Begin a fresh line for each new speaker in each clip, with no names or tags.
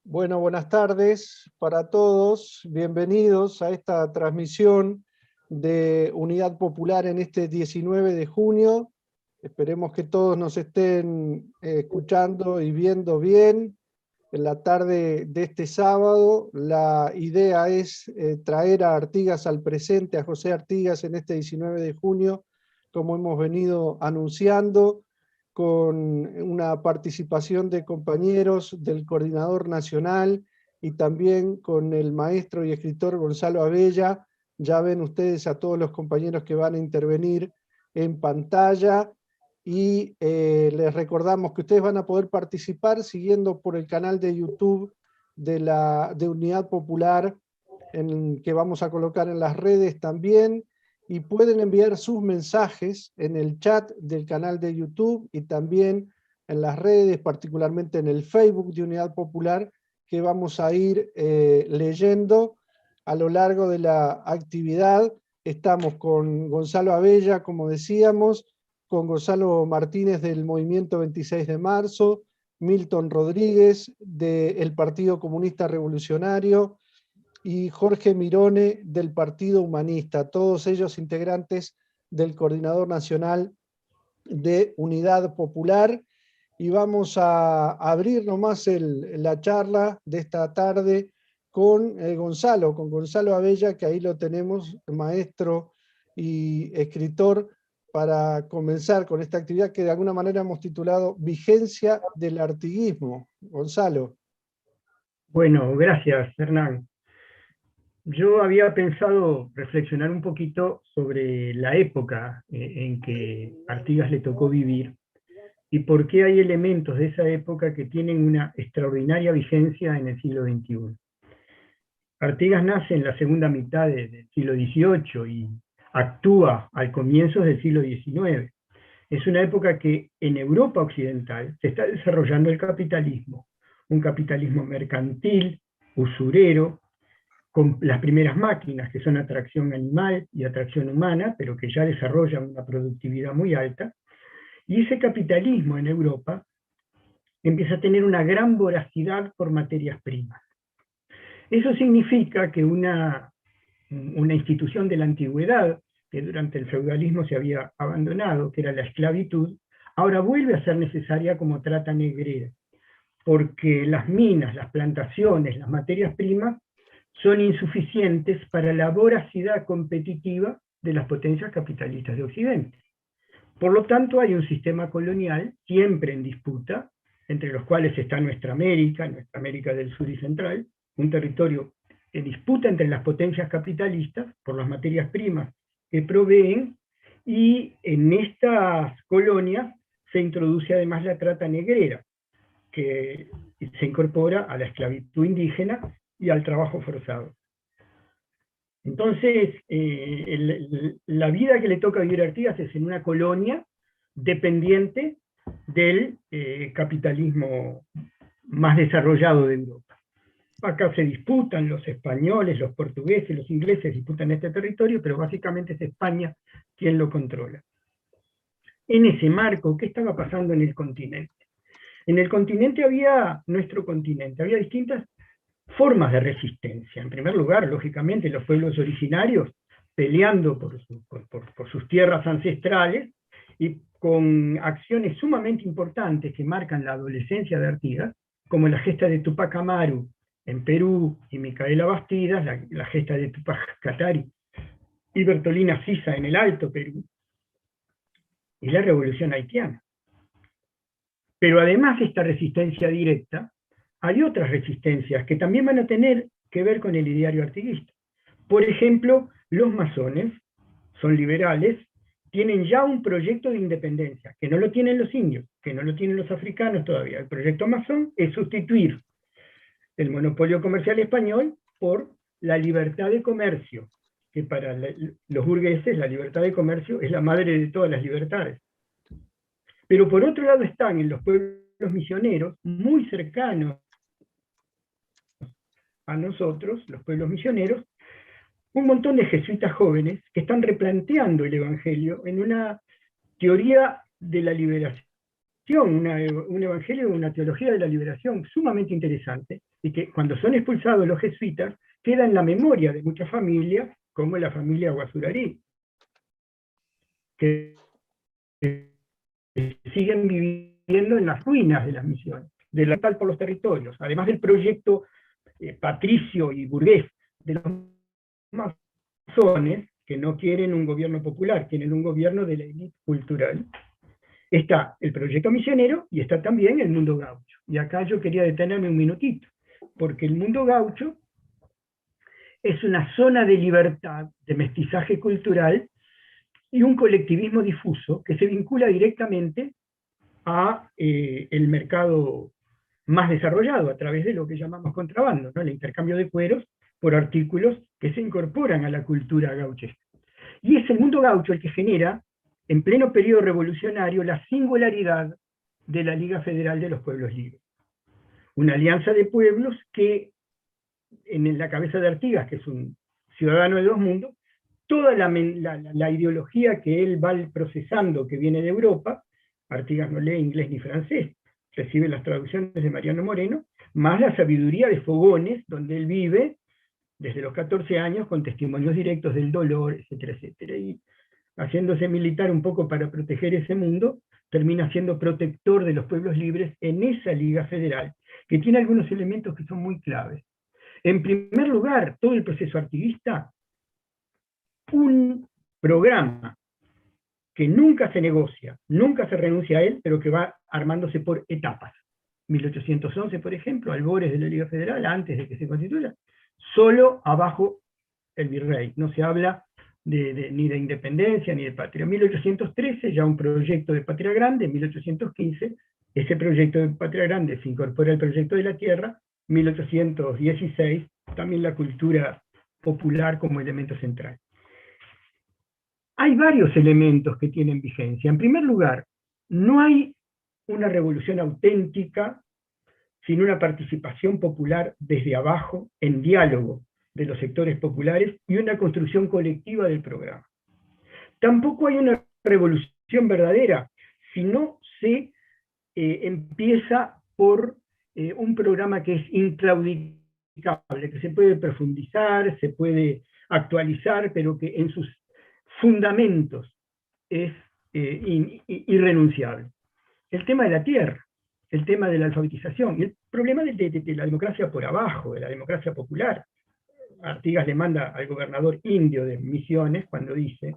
Bueno, buenas tardes para todos. Bienvenidos a esta transmisión de Unidad Popular en este 19 de junio. Esperemos que todos nos estén escuchando y viendo bien. En la tarde de este sábado, la idea es traer a Artigas al presente, a José Artigas en este 19 de junio, como hemos venido anunciando, con una participación de compañeros del Coordinador Nacional y también con el maestro y escritor Gonzalo Abella. Ya ven ustedes a todos los compañeros que van a intervenir en pantalla. Y les recordamos que ustedes van a poder participar siguiendo por el canal de YouTube de Unidad Popular, que vamos a colocar en las redes también, y pueden enviar sus mensajes en el chat del canal de YouTube y también en las redes, particularmente en el Facebook de Unidad Popular, que vamos a ir leyendo a lo largo de la actividad. Estamos con Gonzalo Abella, como decíamos, con Gonzalo Martínez del Movimiento 26 de Marzo, Milton Rodríguez del Partido Comunista Revolucionario y Jorge Mirone del Partido Humanista, todos ellos integrantes del Coordinador Nacional de Unidad Popular. Y vamos a abrir nomás la charla de esta tarde con Gonzalo Abella, que ahí lo tenemos, maestro y escritor, para comenzar con esta actividad que de alguna manera hemos titulado Vigencia del Artiguismo. Gonzalo.
Bueno, gracias, Hernán. Yo había pensado reflexionar un poquito sobre la época en que Artigas le tocó vivir y por qué hay elementos de esa época que tienen una extraordinaria vigencia en el siglo XXI. Artigas nace en la segunda mitad del siglo XVIII y actúa al comienzo del siglo XIX. Es una época que en Europa occidental se está desarrollando el capitalismo, un capitalismo mercantil, usurero, con las primeras máquinas, que son atracción animal y atracción humana, pero que ya desarrollan una productividad muy alta, y ese capitalismo en Europa empieza a tener una gran voracidad por materias primas. Eso significa que una institución de la antigüedad, que durante el feudalismo se había abandonado, que era la esclavitud, ahora vuelve a ser necesaria como trata negrera, porque las minas, las plantaciones, las materias primas son insuficientes para la voracidad competitiva de las potencias capitalistas de Occidente. Por lo tanto, hay un sistema colonial siempre en disputa, entre los cuales está nuestra América del Sur y Central, un territorio en disputa entre las potencias capitalistas por las materias primas que proveen, y en estas colonias se introduce además la trata negrera, que se incorpora a la esclavitud indígena y al trabajo forzado. Entonces, la vida que le toca vivir a Artigas es en una colonia dependiente del capitalismo más desarrollado de Europa. Acá se disputan los españoles, los portugueses, los ingleses disputan este territorio, pero básicamente es España quien lo controla. En ese marco, ¿qué estaba pasando en el continente? En el continente nuestro continente, había distintas formas de resistencia. En primer lugar, lógicamente, los pueblos originarios peleando por sus tierras ancestrales y con acciones sumamente importantes que marcan la adolescencia de Artigas, como la gesta de Tupac Amaru en Perú y Micaela Bastidas, la gesta de Tupac Katari y Bertolina Sisa en el Alto Perú, y la revolución haitiana. Pero además de esta resistencia directa, hay otras resistencias que también van a tener que ver con el ideario artiguista. Por ejemplo, los masones son liberales, tienen ya un proyecto de independencia, que no lo tienen los indios, que no lo tienen los africanos todavía. El proyecto masón es sustituir el monopolio comercial español por la libertad de comercio, que para los burgueses la libertad de comercio es la madre de todas las libertades. Pero por otro lado están en los pueblos misioneros, muy cercanos a nosotros, los pueblos misioneros, un montón de jesuitas jóvenes que están replanteando el Evangelio en una teoría de la liberación, un evangelio, una teología de la liberación sumamente interesante, y que cuando son expulsados los jesuitas, queda en la memoria de muchas familias, como la familia Guasurarí, que siguen viviendo en las ruinas de las misiones, de la tal por los territorios, además del proyecto patricio y burgués de los masones, que no quieren un gobierno popular, quieren un gobierno de la élite cultural. Está el proyecto misionero y está también el mundo gaucho. Y acá yo quería detenerme un minutito, porque el mundo gaucho es una zona de libertad, de mestizaje cultural y un colectivismo difuso que se vincula directamente a el mercado más desarrollado a través de lo que llamamos contrabando, ¿no? El intercambio de cueros por artículos que se incorporan a la cultura gauchesca. Y es el mundo gaucho el que genera, en pleno periodo revolucionario, la singularidad de la Liga Federal de los Pueblos Libres. Una alianza de pueblos que, en la cabeza de Artigas, que es un ciudadano de dos mundos, toda la ideología que él va procesando, que viene de Europa, Artigas no lee inglés ni francés, recibe las traducciones de Mariano Moreno, más la sabiduría de Fogones, donde él vive desde los 14 años con testimonios directos del dolor, etcétera, etcétera. Y haciéndose militar un poco para proteger ese mundo, termina siendo protector de los pueblos libres en esa Liga Federal, que tiene algunos elementos que son muy claves. En primer lugar, todo el proceso artiguista, un programa que nunca se negocia, nunca se renuncia a él, pero que va armándose por etapas. 1811, por ejemplo, albores de la Liga Federal, antes de que se constituya, solo abajo el virrey, no se habla ni de independencia ni de patria. 1813, ya un proyecto de patria grande. 1815, ese proyecto de patria grande se incorpora al proyecto de la tierra. 1816, también la cultura popular como elemento central. Hay varios elementos que tienen vigencia. En primer lugar, no hay una revolución auténtica sin una participación popular desde abajo, en diálogo de los sectores populares y una construcción colectiva del programa. Tampoco hay una revolución verdadera si no se empieza por un programa que es inclaudicable, que se puede profundizar, se puede actualizar, pero que en sus fundamentos es irrenunciable. El tema de la tierra, el tema de la alfabetización, y el problema de la democracia por abajo, de la democracia popular. Artigas le manda al gobernador indio de Misiones cuando dice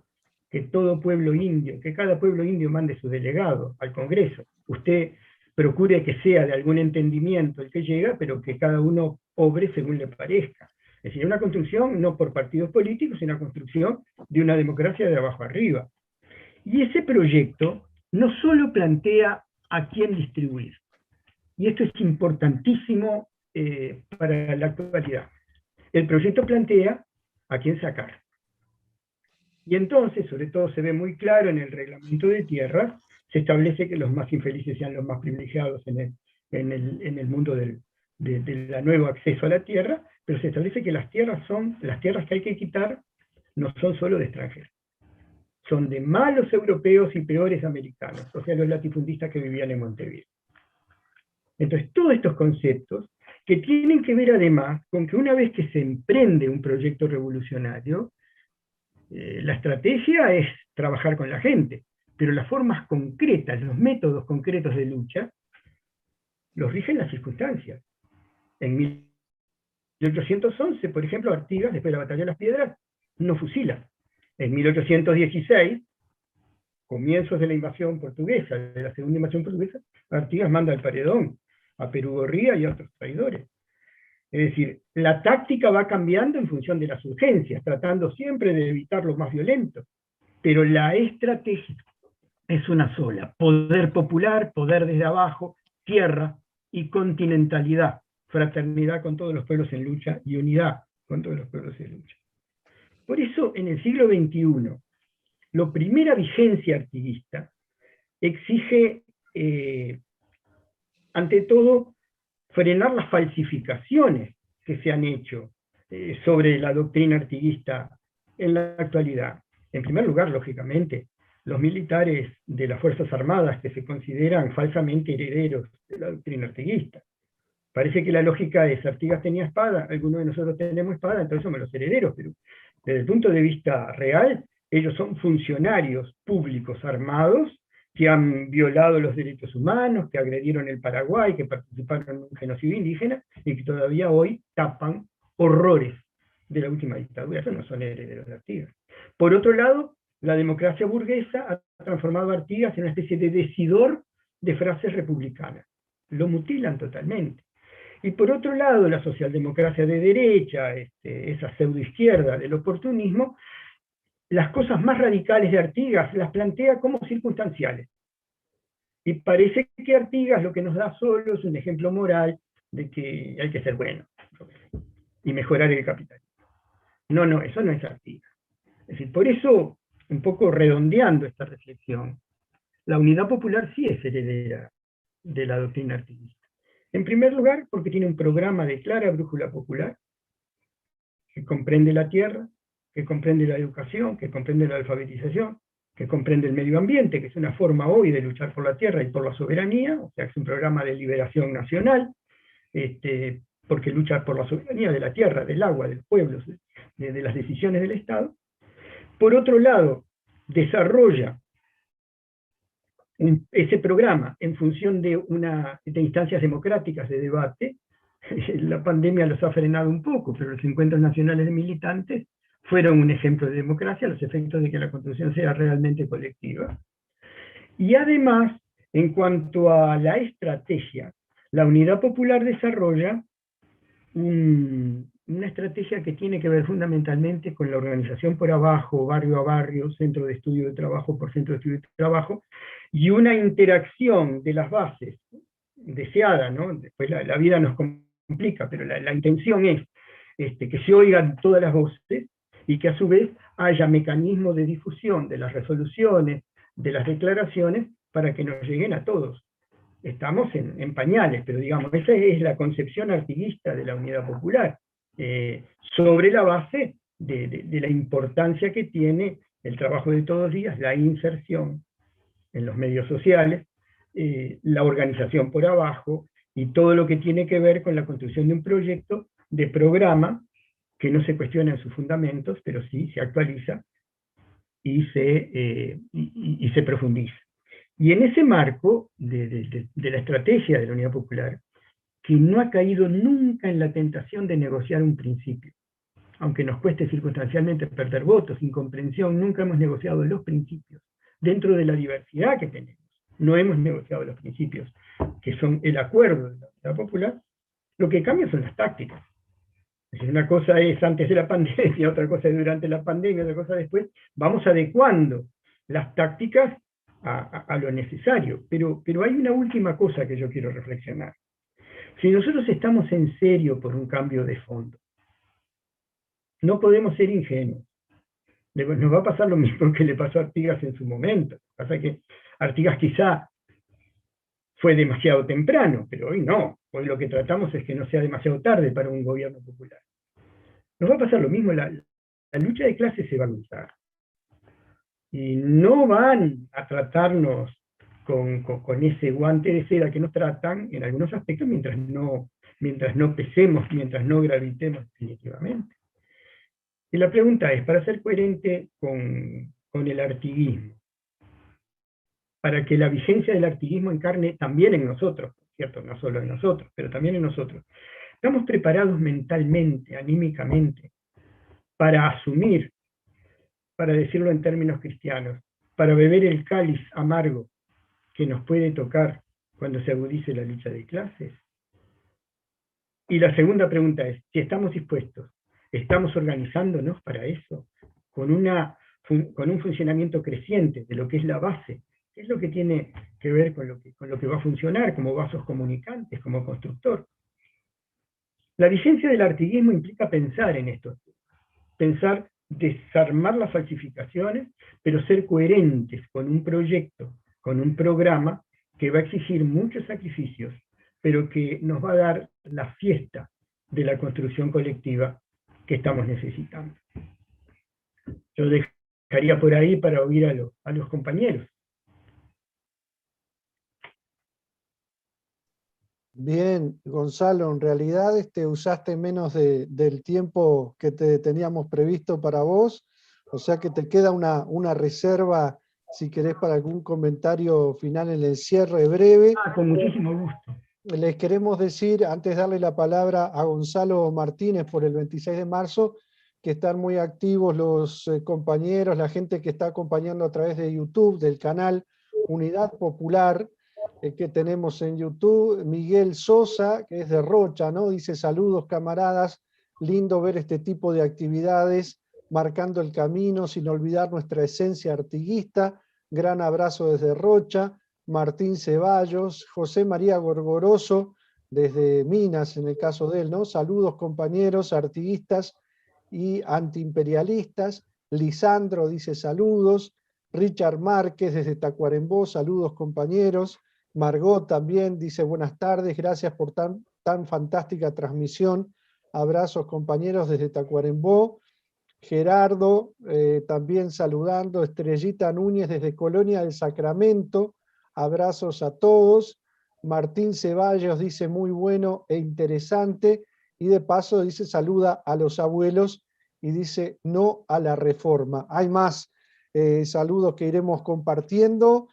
que todo pueblo indio, que cada pueblo indio mande su delegado al Congreso. Usted procure que sea de algún entendimiento el que llega, pero que cada uno obre según le parezca. Es decir, una construcción no por partidos políticos, sino una construcción de una democracia de abajo arriba. Y ese proyecto no solo plantea a quién distribuir, y esto es importantísimo para la actualidad. El proyecto plantea a quién sacar. Y entonces, sobre todo se ve muy claro en el reglamento de tierras, se establece que los más infelices sean los más privilegiados en el mundo del nuevo acceso a la tierra, pero se establece que las tierras que hay que quitar no son solo de extranjeros, son de malos europeos y peores americanos, o sea, los latifundistas que vivían en Montevideo. Entonces, todos estos conceptos que tienen que ver además con que una vez que se emprende un proyecto revolucionario, la estrategia es trabajar con la gente, pero las formas concretas, los métodos concretos de lucha, los rigen las circunstancias. En 1811, por ejemplo, Artigas, después de la Batalla de las Piedras, no fusila. En 1816, comienzos de la invasión portuguesa, de la segunda invasión portuguesa, Artigas manda al paredón a Perugorría y a otros traidores. Es decir, la táctica va cambiando en función de las urgencias, tratando siempre de evitar lo más violento, pero la estrategia es una sola: poder popular, poder desde abajo, tierra y continentalidad, fraternidad con todos los pueblos en lucha y unidad con todos los pueblos en lucha. Por eso, en el siglo XXI, la primera vigencia artiguista exige, ante todo, frenar las falsificaciones que se han hecho sobre la doctrina artiguista en la actualidad. En primer lugar, lógicamente, los militares de las Fuerzas Armadas que se consideran falsamente herederos de la doctrina artiguista. Parece que la lógica es, Artigas tenía espada, algunos de nosotros tenemos espada, entonces somos los herederos, pero desde el punto de vista real, ellos son funcionarios públicos armados que han violado los derechos humanos, que agredieron el Paraguay, que participaron en un genocidio indígena, y que todavía hoy tapan horrores de la última dictadura. Esos no son herederos de Artigas. Por otro lado, la democracia burguesa ha transformado a Artigas en una especie de decidor de frases republicanas. Lo mutilan totalmente. Y por otro lado, la socialdemocracia de derecha, esa pseudoizquierda del oportunismo, las cosas más radicales de Artigas las plantea como circunstanciales. Y parece que Artigas lo que nos da solo es un ejemplo moral de que hay que ser bueno y mejorar el capitalismo. No, no, eso no es Artigas. Es decir, por eso, un poco redondeando esta reflexión, la Unidad Popular sí es heredera de la doctrina artiguista. En primer lugar, porque tiene un programa de clara brújula popular, que comprende la tierra, que comprende la educación, que comprende la alfabetización, que comprende el medio ambiente, que es una forma hoy de luchar por la tierra y por la soberanía, o sea, que es un programa de liberación nacional, porque lucha por la soberanía de la tierra, del agua, del pueblo, de las decisiones del Estado. Por otro lado, desarrolla ese programa en función de instancias democráticas de debate. La pandemia los ha frenado un poco, pero los encuentros nacionales de militantes fueron un ejemplo de democracia a los efectos de que la construcción sea realmente colectiva. Y además, en cuanto a la estrategia, la Unidad Popular desarrolla una estrategia que tiene que ver fundamentalmente con la organización por abajo, barrio a barrio, centro de estudio de trabajo por centro de estudio de trabajo, y una interacción de las bases deseada, ¿no? Después la vida nos complica, pero la intención es que se oigan todas las voces y que a su vez haya mecanismos de difusión de las resoluciones, de las declaraciones, para que nos lleguen a todos. Estamos en pañales, pero digamos, esa es la concepción artiguista de la Unidad Popular, sobre la base de la importancia que tiene el trabajo de todos los días, la inserción en los medios sociales, la organización por abajo, y todo lo que tiene que ver con la construcción de un proyecto de programa que no se cuestiona en sus fundamentos, pero sí se actualiza y se profundiza. Y en ese marco de la estrategia de la Unidad Popular, que no ha caído nunca en la tentación de negociar un principio, aunque nos cueste circunstancialmente perder votos, incomprensión, nunca hemos negociado los principios, dentro de la diversidad que tenemos. No hemos negociado los principios, que son el acuerdo de la Unidad Popular. Lo que cambia son las tácticas. Es decir, una cosa es antes de la pandemia, otra cosa es durante la pandemia, otra cosa después. Vamos adecuando las tácticas a lo necesario. Pero hay una última cosa que yo quiero reflexionar. Si nosotros estamos en serio por un cambio de fondo, no podemos ser ingenuos. Nos va a pasar lo mismo que le pasó a Artigas en su momento. Pasa que Artigas quizá fue demasiado temprano, pero hoy no. Hoy lo que tratamos es que no sea demasiado tarde para un gobierno popular. Nos va a pasar lo mismo, la lucha de clases se va a luchar. Y no van a tratarnos con ese guante de seda que nos tratan en algunos aspectos mientras no pesemos, mientras no gravitemos definitivamente. Y la pregunta es, para ser coherente con el artiguismo, para que la vigencia del artiguismo encarne también en nosotros, ¿cierto? No solo en nosotros, pero también en nosotros. ¿Estamos preparados mentalmente, anímicamente, para asumir, para decirlo en términos cristianos, para beber el cáliz amargo que nos puede tocar cuando se agudice la lucha de clases? Y la segunda pregunta es, si estamos dispuestos, ¿estamos organizándonos para eso? Con un funcionamiento creciente de lo que es la base, ¿qué es lo que tiene que ver con lo que va a funcionar como vasos comunicantes, como constructor? La vigencia del artiguismo implica pensar en esto, pensar desarmar las falsificaciones, pero ser coherentes con un proyecto, con un programa que va a exigir muchos sacrificios, pero que nos va a dar la fiesta de la construcción colectiva que estamos necesitando. Yo dejaría por ahí para oír a los compañeros.
Bien, Gonzalo, en realidad usaste menos del tiempo que te teníamos previsto para vos, o sea que te queda una reserva, si querés, para algún comentario final en el cierre breve.
Ah, con muchísimo gusto.
Les queremos decir, antes de darle la palabra a Gonzalo Martínez por el 26 de marzo, que están muy activos los compañeros, la gente que está acompañando a través de YouTube, del canal Unidad Popular, que tenemos en YouTube. Miguel Sosa, que es de Rocha, ¿no? Dice: saludos camaradas, lindo ver este tipo de actividades, marcando el camino, sin olvidar nuestra esencia artiguista. Gran abrazo desde Rocha. Martín Ceballos, José María Gorgoroso, desde Minas, en el caso de él, ¿no? Saludos compañeros, artiguistas y antiimperialistas. Lisandro dice saludos. Richard Márquez desde Tacuarembó, saludos compañeros. Margot también dice buenas tardes, gracias por tan fantástica transmisión. Abrazos compañeros desde Tacuarembó. Gerardo también saludando. Estrellita Núñez desde Colonia del Sacramento. Abrazos a todos. Martín Ceballos dice muy bueno e interesante. Y de paso dice saluda a los abuelos y dice no a la reforma. Hay más saludos que iremos compartiendo,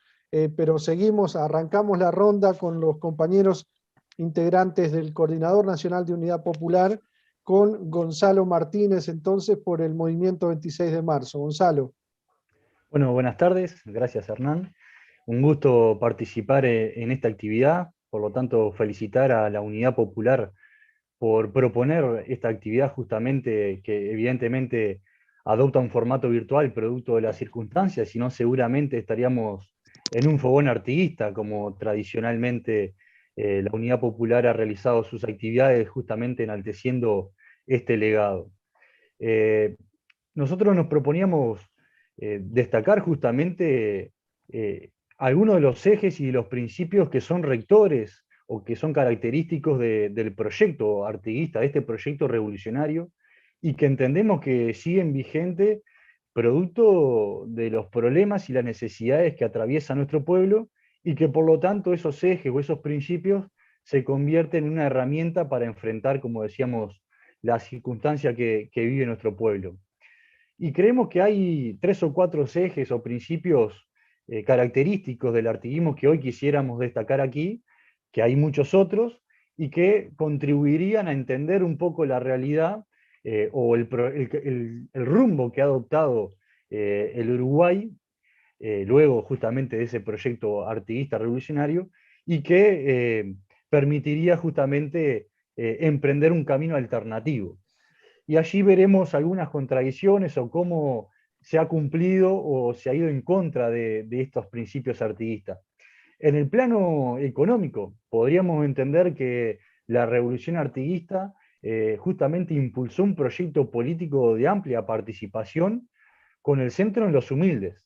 pero seguimos, arrancamos la ronda con los compañeros integrantes del Coordinador Nacional de Unidad Popular, con Gonzalo Martínez, entonces, por el movimiento 26 de marzo. Gonzalo.
Bueno, buenas tardes, gracias Hernán. Un gusto participar en esta actividad, por lo tanto felicitar a la Unidad Popular por proponer esta actividad justamente que evidentemente adopta un formato virtual producto de las circunstancias, si no seguramente estaríamos en un fogón artiguista, como tradicionalmente la Unidad Popular ha realizado sus actividades justamente enalteciendo este legado. Nosotros nos proponíamos destacar justamente algunos de los ejes y de los principios que son rectores o que son característicos del proyecto artiguista, de este proyecto revolucionario, y que entendemos que siguen vigentes producto de los problemas y las necesidades que atraviesa nuestro pueblo, y que por lo tanto esos ejes o esos principios se convierten en una herramienta para enfrentar, como decíamos, la circunstancia que vive nuestro pueblo. Y creemos que hay 3 o 4 ejes o principios característicos del artiguismo que hoy quisiéramos destacar aquí, que hay muchos otros, y que contribuirían a entender un poco la realidad o el rumbo que ha adoptado el Uruguay, luego justamente de ese proyecto artiguista revolucionario, y que permitiría justamente emprender un camino alternativo. Y allí veremos algunas contradicciones o cómo se ha cumplido o se ha ido en contra de estos principios artiguistas. En el plano económico, podríamos entender que la revolución artiguista justamente impulsó un proyecto político de amplia participación con el centro en los humildes.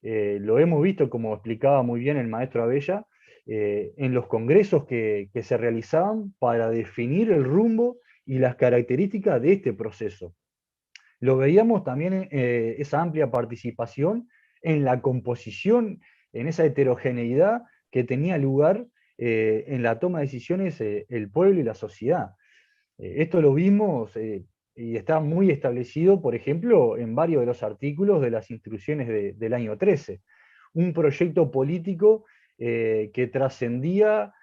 Lo hemos visto, como explicaba muy bien el maestro Abella, en los congresos que se realizaban para definir el rumbo y las características de este proceso. Lo veíamos también esa amplia participación en la composición, en esa heterogeneidad que tenía lugar en la toma de decisiones el pueblo y la sociedad. Esto lo vimos y está muy establecido, por ejemplo, en varios de los artículos de las instrucciones del año 13. Un proyecto político que trascendía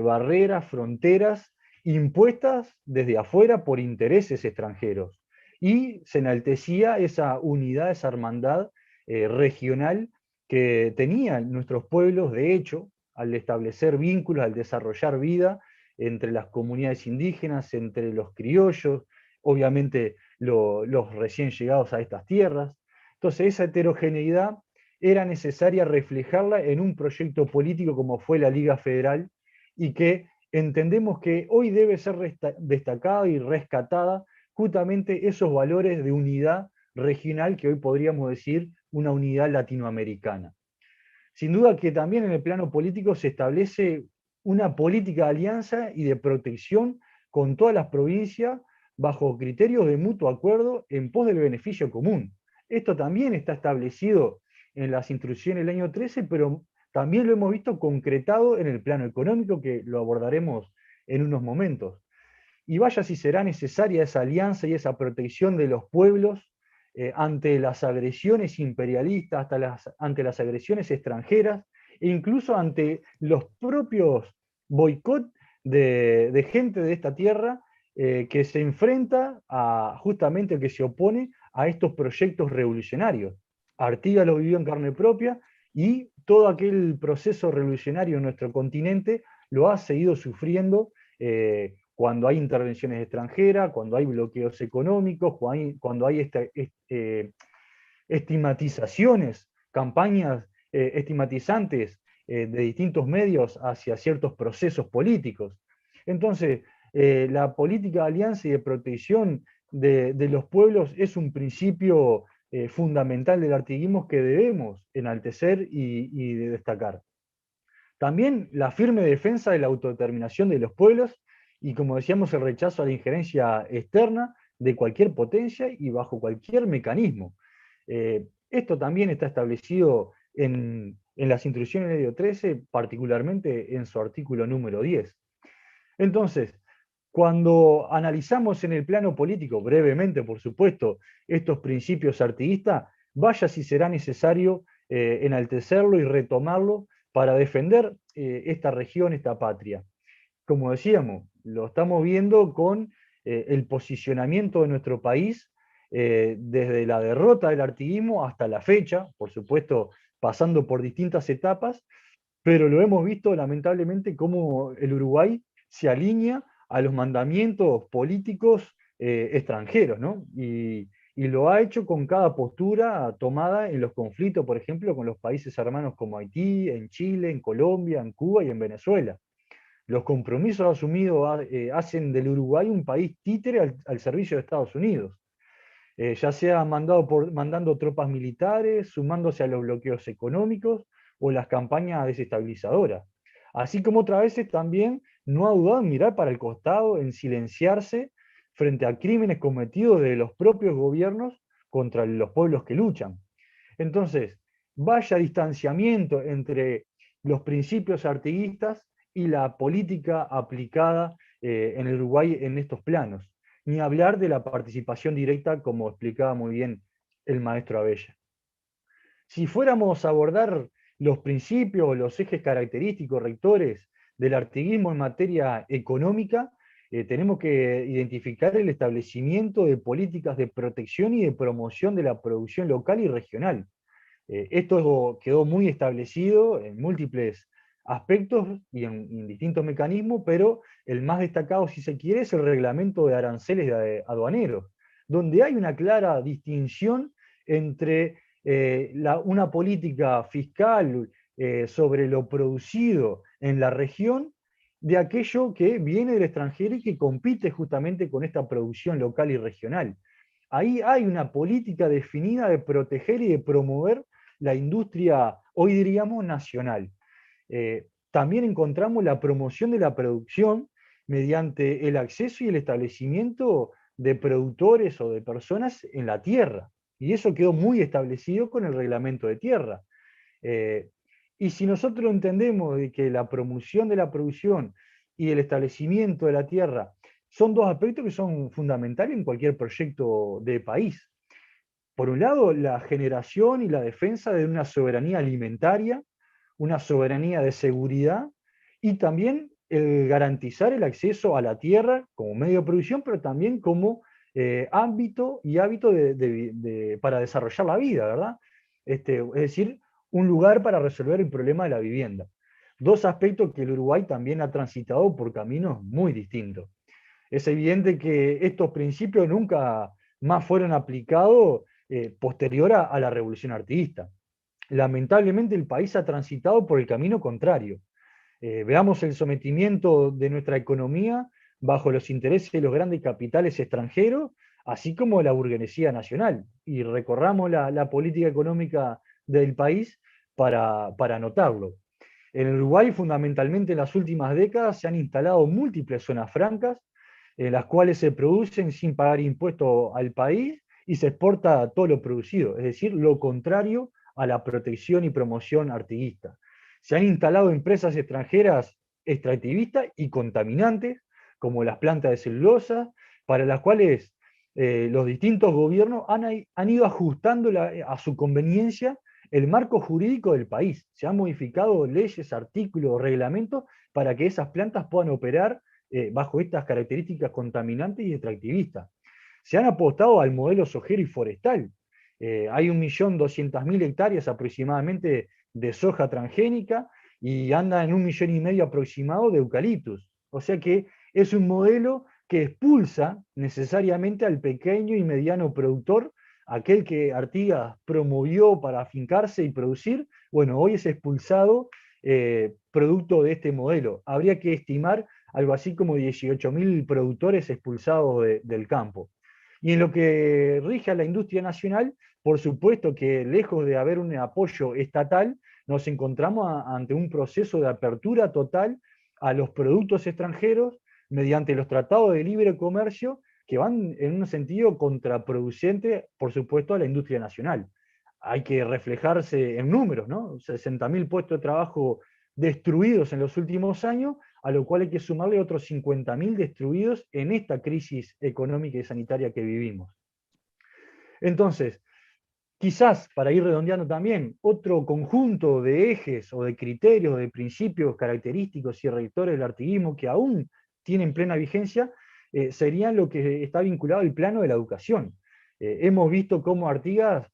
barreras, fronteras, impuestas desde afuera por intereses extranjeros. Y se enaltecía esa unidad, esa hermandad regional que tenían nuestros pueblos, de hecho, al establecer vínculos, al desarrollar vida entre las comunidades indígenas, entre los criollos, obviamente los recién llegados a estas tierras. Entonces esa heterogeneidad era necesaria reflejarla en un proyecto político como fue la Liga Federal, y que entendemos que hoy debe ser destacada y rescatada justamente esos valores de unidad regional que hoy podríamos decir una unidad latinoamericana. Sin duda que también en el plano político se establece una política de alianza y de protección con todas las provincias bajo criterios de mutuo acuerdo en pos del beneficio común. Esto también está establecido en las instrucciones del año 13, pero también lo hemos visto concretado en el plano económico, que lo abordaremos en unos momentos. Y vaya si será necesaria esa alianza y esa protección de los pueblos ante las agresiones imperialistas, ante las agresiones extranjeras, e incluso ante los propios boicot de gente de esta tierra que se enfrenta justamente, que se opone a estos proyectos revolucionarios. Artigas lo vivió en carne propia y todo aquel proceso revolucionario en nuestro continente lo ha seguido sufriendo cuando hay intervenciones extranjeras, cuando hay bloqueos económicos, cuando hay estigmatizaciones, campañas estigmatizantes de distintos medios hacia ciertos procesos políticos. Entonces, la política de alianza y de protección de los pueblos es un principio fundamental del artiguismo que debemos enaltecer y destacar. También la firme defensa de la autodeterminación de los pueblos y, como decíamos, el rechazo a la injerencia externa de cualquier potencia y bajo cualquier mecanismo. Esto también está establecido en las instrucciones de Ledio XIII, particularmente en su artículo número 10. Entonces, cuando analizamos en el plano político, brevemente por supuesto, estos principios artiguistas, vaya si será necesario enaltecerlo y retomarlo para defender esta región, esta patria. Como decíamos, lo estamos viendo con el posicionamiento de nuestro país desde la derrota del artiguismo hasta la fecha, por supuesto pasando por distintas etapas, pero lo hemos visto lamentablemente cómo el Uruguay se alinea a los mandamientos políticos extranjeros, ¿no? Y lo ha hecho con cada postura tomada en los conflictos, por ejemplo, con los países hermanos como Haití, en Chile, en Colombia, en Cuba y en Venezuela. Los compromisos asumidos hacen del Uruguay un país títere al servicio de Estados Unidos, ya sea mandando tropas militares, sumándose a los bloqueos económicos o las campañas desestabilizadoras. Así como otras veces también no ha dudado en mirar para el costado, en silenciarse frente a crímenes cometidos de los propios gobiernos contra los pueblos que luchan. Entonces, vaya distanciamiento entre los principios artiguistas y la política aplicada en el Uruguay en estos planos. Ni hablar de la participación directa, como explicaba muy bien el maestro Abella. Si fuéramos a abordar los principios, los ejes característicos, rectores del artiguismo en materia económica, tenemos que identificar el establecimiento de políticas de protección y de promoción de la producción local y regional. Esto quedó muy establecido en múltiples aspectos y en distintos mecanismos, pero el más destacado, si se quiere, es el reglamento de aranceles aduaneros, donde hay una clara distinción entre una política fiscal sobre lo producido en la región de aquello que viene del extranjero y que compite justamente con esta producción local y regional. Ahí hay una política definida de proteger y de promover la industria, hoy diríamos, nacional. También encontramos la promoción de la producción mediante el acceso y el establecimiento de productores o de personas en la tierra. Y eso quedó muy establecido con el reglamento de tierra. Y si nosotros entendemos de que la promoción de la producción y el establecimiento de la tierra son dos aspectos que son fundamentales en cualquier proyecto de país. Por un lado, la generación y la defensa de una soberanía alimentaria, una soberanía de seguridad, y también el garantizar el acceso a la tierra como medio de producción, pero también como ámbito y hábito para desarrollar la vida, ¿verdad? Es decir, un lugar para resolver el problema de la vivienda. Dos aspectos que el Uruguay también ha transitado por caminos muy distintos. Es evidente que estos principios nunca más fueron aplicados posterior a la revolución artiguista. Lamentablemente el país ha transitado por el camino contrario. Veamos el sometimiento de nuestra economía bajo los intereses de los grandes capitales extranjeros, así como la burguesía nacional, y recorramos la política económica del país para notarlo. En el Uruguay, fundamentalmente en las últimas décadas, se han instalado múltiples zonas francas, en las cuales se producen sin pagar impuestos al país y se exporta todo lo producido, es decir, lo contrario a la protección y promoción artiguista. Se han instalado empresas extranjeras extractivistas y contaminantes, como las plantas de celulosa, para las cuales los distintos gobiernos han ido ajustando a su conveniencia el marco jurídico del país. Se han modificado leyes, artículos, reglamentos para que esas plantas puedan operar bajo estas características contaminantes y extractivistas. Se han apostado al modelo sojero y forestal. Hay 1.200.000 hectáreas aproximadamente de soja transgénica y anda en 1,5 millones aproximado de eucaliptus. O sea que es un modelo que expulsa necesariamente al pequeño y mediano productor, aquel que Artigas promovió para afincarse y producir, bueno, hoy es expulsado producto de este modelo. Habría que estimar algo así como 18.000 productores expulsados del campo. Y en lo que rige a la industria nacional, por supuesto que lejos de haber un apoyo estatal, nos encontramos ante un proceso de apertura total a los productos extranjeros mediante los tratados de libre comercio que van en un sentido contraproducente, por supuesto, a la industria nacional. Hay que reflejarse en números, ¿no? 60.000 puestos de trabajo destruidos en los últimos años, a lo cual hay que sumarle otros 50.000 destruidos en esta crisis económica y sanitaria que vivimos. Entonces, quizás, para ir redondeando también, otro conjunto de ejes o de criterios, de principios característicos y rectores del artiguismo que aún tienen plena vigencia, serían lo que está vinculado al plano de la educación. Hemos visto cómo Artigas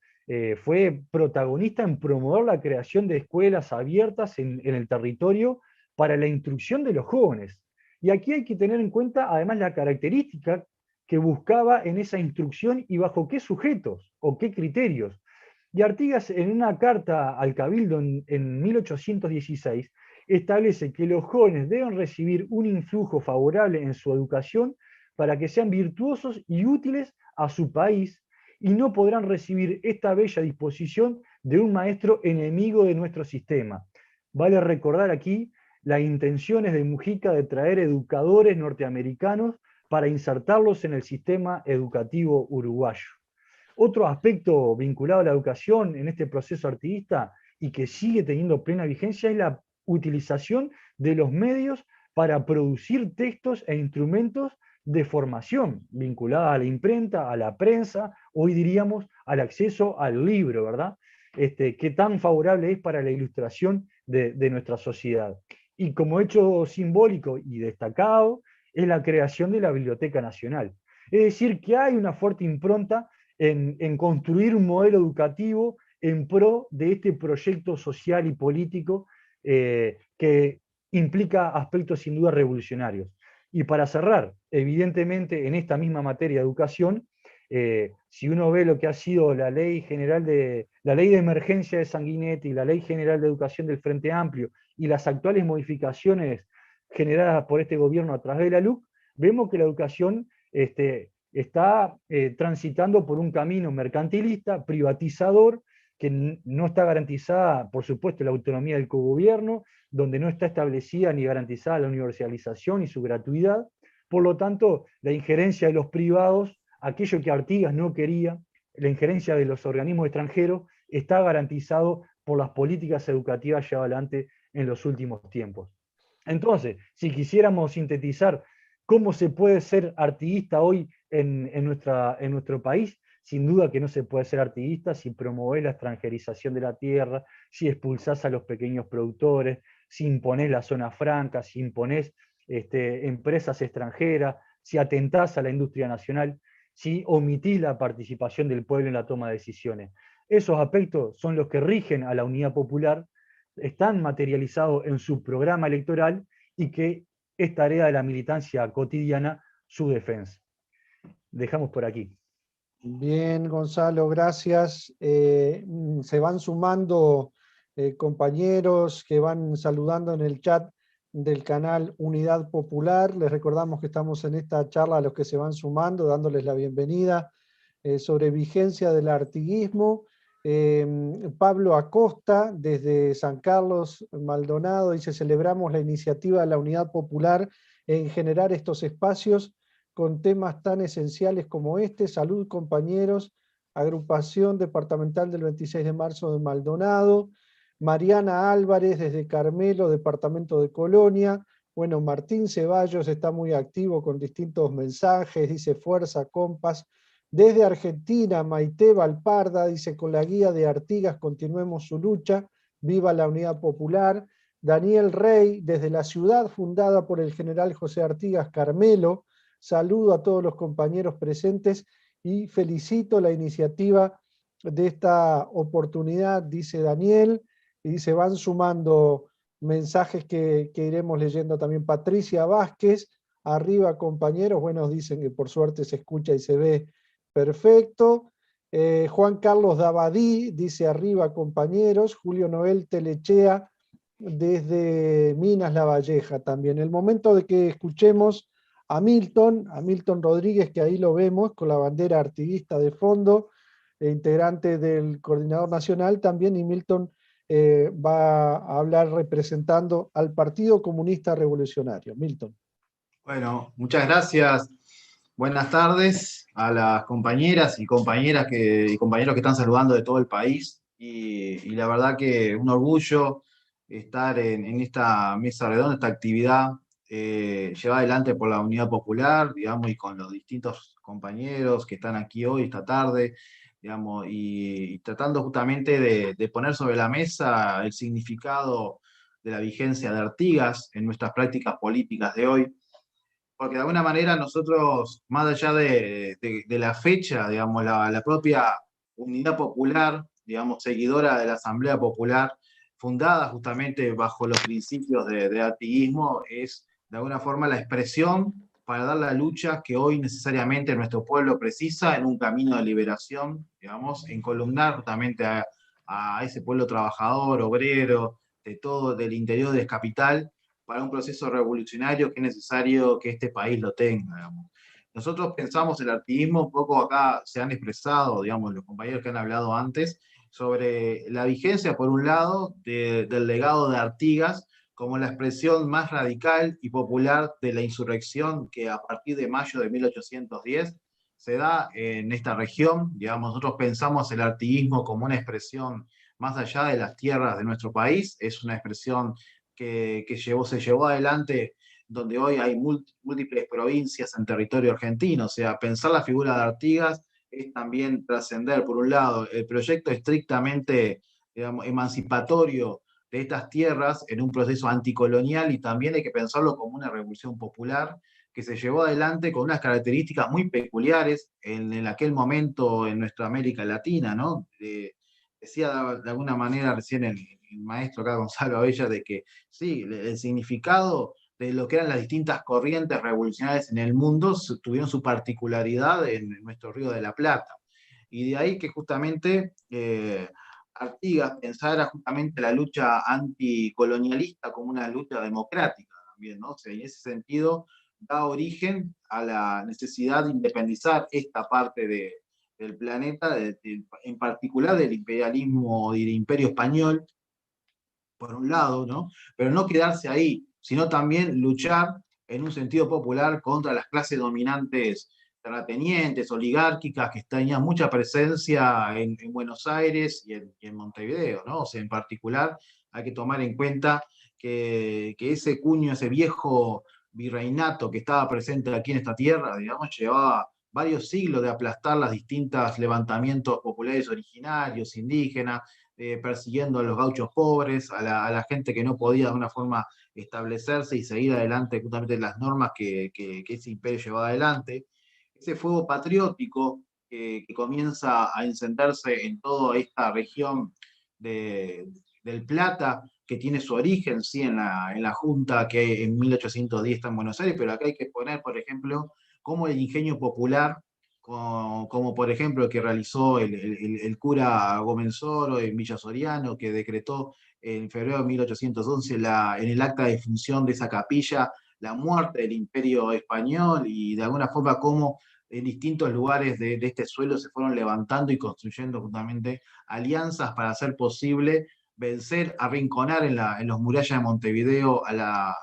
fue protagonista en promover la creación de escuelas abiertas en el territorio para la instrucción de los jóvenes. Y aquí hay que tener en cuenta además la característica que buscaba en esa instrucción y bajo qué sujetos o qué criterios. Y Artigas, en una carta al Cabildo en 1816, establece que los jóvenes deben recibir un influjo favorable en su educación para que sean virtuosos y útiles a su país, y no podrán recibir esta bella disposición de un maestro enemigo de nuestro sistema. Vale recordar aquí las intenciones de Mujica de traer educadores norteamericanos para insertarlos en el sistema educativo uruguayo. Otro aspecto vinculado a la educación en este proceso artiguista y que sigue teniendo plena vigencia es la utilización de los medios para producir textos e instrumentos de formación vinculada a la imprenta, a la prensa, hoy diríamos al acceso al libro, ¿verdad? Que tan favorable es para la ilustración de nuestra sociedad. Y como hecho simbólico y destacado es la creación de la Biblioteca Nacional. Es decir, que hay una fuerte impronta en construir un modelo educativo en pro de este proyecto social y político que implica aspectos sin duda revolucionarios. Y para cerrar, evidentemente en esta misma materia de educación, si uno ve lo que ha sido la ley de emergencia de Sanguinetti, la ley general de educación del Frente Amplio y las actuales modificaciones generadas por este gobierno a través de la LUC, vemos que la educación está transitando por un camino mercantilista, privatizador, que no está garantizada, por supuesto, la autonomía del cogobierno, donde no está establecida ni garantizada la universalización y su gratuidad. Por lo tanto, la injerencia de los privados, aquello que Artigas no quería, la injerencia de los organismos extranjeros, está garantizado por las políticas educativas llevadas adelante en los últimos tiempos. Entonces, si quisiéramos sintetizar cómo se puede ser artiguista hoy en nuestro país, sin duda que no se puede ser artiguista si promovés la extranjerización de la tierra, si expulsás a los pequeños productores, si imponés la zona franca, si imponés empresas extranjeras, si atentás a la industria nacional, si omitís la participación del pueblo en la toma de decisiones. Esos aspectos son los que rigen a la Unidad Popular, están materializados en su programa electoral y que es tarea de la militancia cotidiana su defensa. Dejamos por aquí.
Bien, Gonzalo, gracias. Se van sumando compañeros que van saludando en el chat del canal Unidad Popular. Les recordamos que estamos en esta charla a los que se van sumando, dándoles la bienvenida sobre vigencia del artiguismo. Pablo Acosta, desde San Carlos, Maldonado, dice: celebramos la iniciativa de la Unidad Popular en generar estos espacios con temas tan esenciales como este. Salud, compañeros. Agrupación Departamental del 26 de marzo de Maldonado. Mariana Álvarez, desde Carmelo, Departamento de Colonia. Bueno, Martín Ceballos está muy activo con distintos mensajes, dice fuerza, compas. Desde Argentina, Maite Valparda dice, con la guía de Artigas continuemos su lucha, viva la unidad popular. Daniel Rey, desde la ciudad fundada por el general José Artigas Carmelo, saludo a todos los compañeros presentes y felicito la iniciativa de esta oportunidad, dice Daniel, y se van sumando mensajes que iremos leyendo también. Patricia Vázquez, arriba compañeros, bueno, dicen que por suerte se escucha y se ve perfecto. Juan Carlos Dabadí dice arriba compañeros. Julio Noel Telechea desde Minas La Valleja también. El momento de que escuchemos a Milton Rodríguez, que ahí lo vemos con la bandera artiguista de fondo, integrante del Coordinador Nacional también, y Milton va a hablar representando al Partido Comunista Revolucionario. Milton.
Bueno, muchas gracias. Buenas tardes a las compañeras y compañeros que están saludando de todo el país. Y la verdad que un orgullo estar en esta mesa redonda, esta actividad llevada adelante por la Unidad Popular, digamos, y con los distintos compañeros que están aquí hoy, esta tarde, digamos, y tratando justamente de poner sobre la mesa el significado de la vigencia de Artigas en nuestras prácticas políticas de hoy. Porque de alguna manera nosotros, más allá de la fecha, digamos, la propia Unidad Popular, digamos, seguidora de la Asamblea Popular, fundada justamente bajo los principios de artiguismo, es de alguna forma la expresión para dar la lucha que hoy necesariamente nuestro pueblo precisa en un camino de liberación, digamos, encolumnar justamente a ese pueblo trabajador, obrero, de todo, del interior del capital, para un proceso revolucionario que es necesario que este país lo tenga, digamos. Nosotros pensamos el artiguismo, un poco acá se han expresado, digamos, los compañeros que han hablado antes, sobre la vigencia, por un lado, del legado de Artigas como la expresión más radical y popular de la insurrección que a partir de mayo de 1810 se da en esta región. Digamos, nosotros pensamos el artiguismo como una expresión más allá de las tierras de nuestro país, es una expresión que se llevó adelante donde hoy hay múltiples provincias en territorio argentino. O sea, pensar la figura de Artigas es también trascender, por un lado, el proyecto estrictamente, digamos, emancipatorio de estas tierras en un proceso anticolonial, y también hay que pensarlo como una revolución popular que se llevó adelante con unas características muy peculiares en aquel momento en nuestra América Latina, ¿no? Decía de alguna manera recién el maestro acá, Gonzalo Abella, de que sí, el significado de lo que eran las distintas corrientes revolucionarias en el mundo tuvieron su particularidad en nuestro Río de la Plata. Y de ahí que justamente Artigas pensara justamente la lucha anticolonialista como una lucha democrática también, ¿no? O sea, en ese sentido da origen a la necesidad de independizar esta parte del planeta, en particular del imperialismo y del imperio español, por un lado, ¿no? Pero no quedarse ahí, sino también luchar en un sentido popular contra las clases dominantes terratenientes, oligárquicas, que tenían mucha presencia en Buenos Aires y en Montevideo, ¿no? O sea, en particular hay que tomar en cuenta que ese cuño, ese viejo virreinato que estaba presente aquí en esta tierra, digamos, llevaba varios siglos de aplastar las distintas levantamientos populares originarios, indígenas, persiguiendo a los gauchos pobres, a la gente que no podía de alguna forma establecerse y seguir adelante justamente las normas que ese imperio llevaba adelante. Ese fuego patriótico que comienza a encenderse en toda esta región del Plata, que tiene su origen, sí, en la Junta que en 1810 está en Buenos Aires, pero acá hay que poner, por ejemplo, cómo el ingenio popular, como por ejemplo el que realizó el cura Gomenzoro en Villa Soriano, que decretó en febrero de 1811 en el acta de función de esa capilla la muerte del imperio español, y de alguna forma cómo en distintos lugares de este suelo se fueron levantando y construyendo justamente alianzas para hacer posible vencer, arrinconar en los murallas de Montevideo a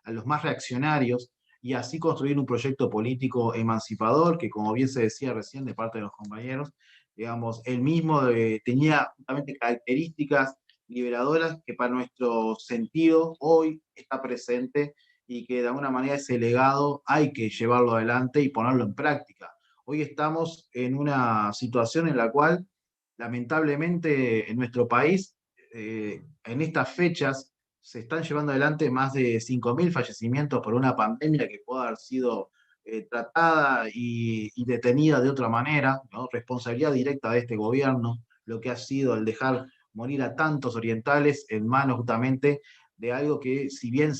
los más reaccionarios, y así construir un proyecto político emancipador que, como bien se decía recién de parte de los compañeros, digamos, él mismo tenía justamente características liberadoras que para nuestro sentido hoy está presente y que de alguna manera ese legado hay que llevarlo adelante y ponerlo en práctica. Hoy estamos en una situación en la cual, lamentablemente, en nuestro país, en estas fechas, se están llevando adelante más de 5.000 fallecimientos por una pandemia que puede haber sido tratada y detenida de otra manera, ¿no? Responsabilidad directa de este gobierno, lo que ha sido el dejar morir a tantos orientales en manos justamente de algo que, si bien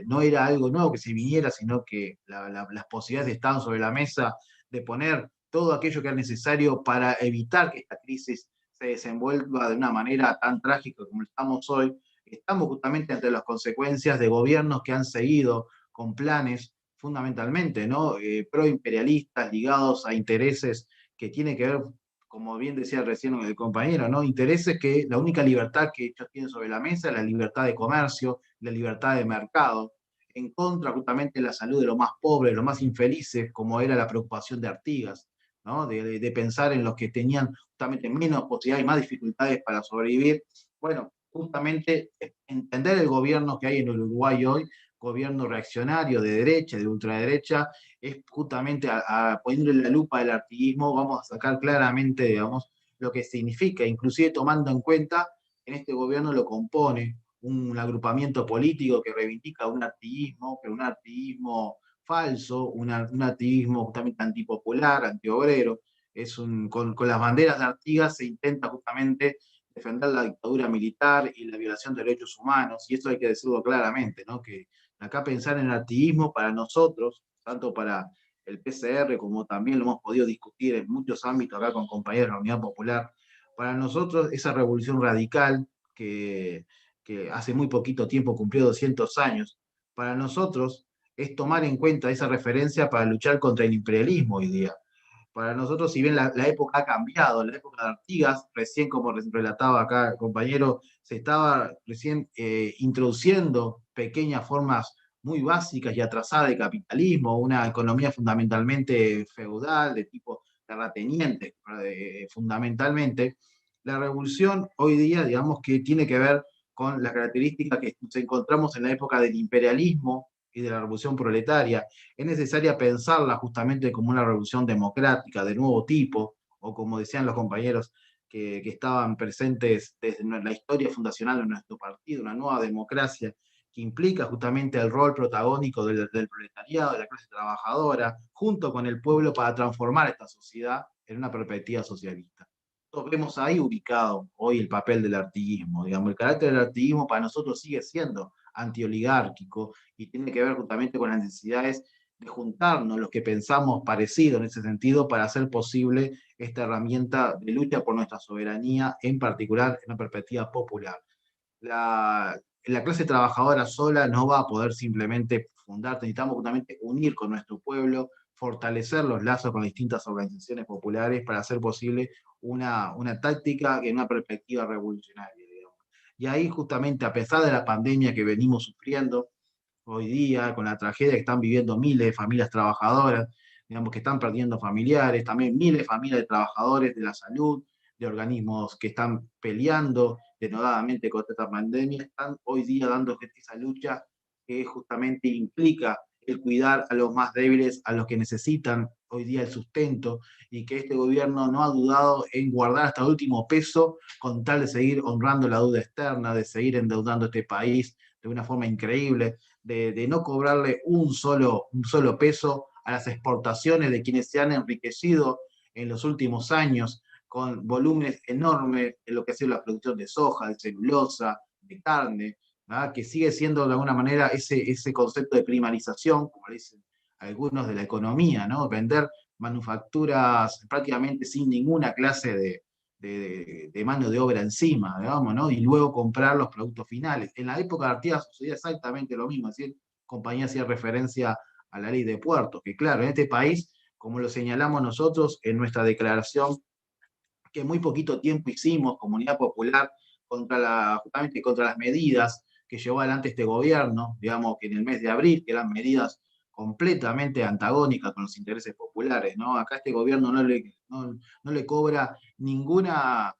no era algo nuevo que se viniera, sino que las posibilidades estaban sobre la mesa de poner todo aquello que era necesario para evitar que esta crisis se desenvuelva de una manera tan trágica como estamos hoy. Estamos justamente ante las consecuencias de gobiernos que han seguido con planes fundamentalmente, ¿no? Proimperialistas ligados a intereses que tienen que ver, como bien decía recién el compañero, ¿no? Intereses que la única libertad que ellos tienen sobre la mesa es la libertad de comercio, la libertad de mercado, en contra justamente de la salud de los más pobres, de los más infelices, como era la preocupación de Artigas, ¿no? De pensar en los que tenían justamente menos posibilidades y más dificultades para sobrevivir. Bueno, justamente entender el gobierno que hay en Uruguay hoy, gobierno reaccionario de derecha, de ultraderecha, es justamente poniéndole la lupa del artiguismo, vamos a sacar claramente, digamos, lo que significa, inclusive tomando en cuenta que en este gobierno lo compone un agrupamiento político que reivindica un artiguismo, pero un artiguismo falso, un artiguismo justamente antipopular, antiobrero. Con las banderas de Artigas se intenta justamente defender la dictadura militar y la violación de derechos humanos, y eso hay que decirlo claramente, ¿no? Que acá pensar en el artiguismo para nosotros, tanto para el PCR como también lo hemos podido discutir en muchos ámbitos acá con compañeros de la Unidad Popular, para nosotros esa revolución radical que hace muy poquito tiempo cumplió 200 años, para nosotros es tomar en cuenta esa referencia para luchar contra el imperialismo hoy día. Para nosotros, si bien la época ha cambiado, la época de Artigas, recién como relataba acá el compañero, se estaba recién introduciendo pequeñas formas muy básicas y atrasadas de capitalismo, una economía fundamentalmente feudal, de tipo terrateniente, fundamentalmente. La revolución hoy día, digamos que tiene que ver con las características que nos encontramos en la época del imperialismo y de la revolución proletaria. Es necesaria pensarla justamente como una revolución democrática de nuevo tipo, o como decían los compañeros que estaban presentes desde la historia fundacional de nuestro partido, una nueva democracia que implica justamente el rol protagónico del proletariado, de la clase trabajadora, junto con el pueblo para transformar esta sociedad en una perspectiva socialista. Nosotros vemos ahí ubicado hoy el papel del artiguismo. Digamos, el carácter del artiguismo para nosotros sigue siendo antioligárquico y tiene que ver justamente con las necesidades de juntarnos los que pensamos parecido en ese sentido para hacer posible esta herramienta de lucha por nuestra soberanía, en particular en una perspectiva popular. La clase trabajadora sola no va a poder simplemente fundar, necesitamos justamente unir con nuestro pueblo, fortalecer los lazos con distintas organizaciones populares para hacer posible una táctica en una perspectiva revolucionaria, digamos. Y ahí justamente, a pesar de la pandemia que venimos sufriendo hoy día, con la tragedia que están viviendo miles de familias trabajadoras, digamos que están perdiendo familiares, también miles de familias de trabajadores de la salud, de organismos que están peleando denodadamente contra esta pandemia, están hoy día dando esa lucha que justamente implica el cuidar a los más débiles, a los que necesitan hoy día el sustento, y que este gobierno no ha dudado en guardar hasta el último peso con tal de seguir honrando la deuda externa, de seguir endeudando este país de una forma increíble, de no cobrarle un solo peso a las exportaciones de quienes se han enriquecido en los últimos años con volúmenes enormes en lo que ha sido la producción de soja, de celulosa, de carne, ¿verdad? Que sigue siendo de alguna manera ese concepto de primarización, como dicen algunos de la economía, ¿no? Vender manufacturas prácticamente sin ninguna clase de mano de obra encima, digamos, ¿no? Y luego comprar los productos finales. En la época de Artigas sucedía exactamente lo mismo, es decir, compañía hacía referencia a la ley de puertos, que claro, en este país, como lo señalamos nosotros en nuestra declaración, que en muy poquito tiempo hicimos, Comunidad Popular, justamente contra las medidas que llevó adelante este gobierno, digamos que en el mes de abril, que eran medidas completamente antagónicas con los intereses populares, ¿no? Acá este gobierno no le cobra ninguna, a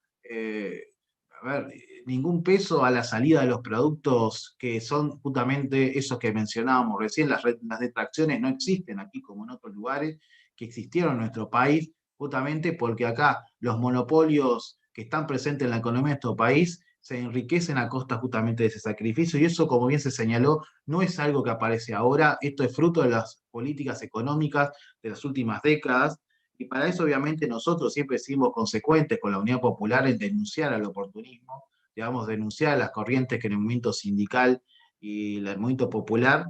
ver, ningún peso a la salida de los productos que son justamente esos que mencionábamos recién. Las detracciones no existen aquí como en otros lugares que existieron en nuestro país, justamente porque acá los monopolios que están presentes en la economía de nuestro país se enriquecen a costa justamente de ese sacrificio, y eso, como bien se señaló, no es algo que aparece ahora. Esto es fruto de las políticas económicas de las últimas décadas, y para eso obviamente nosotros siempre seguimos consecuentes con la Unidad Popular en denunciar al oportunismo, digamos, denunciar las corrientes que en el movimiento sindical y el movimiento popular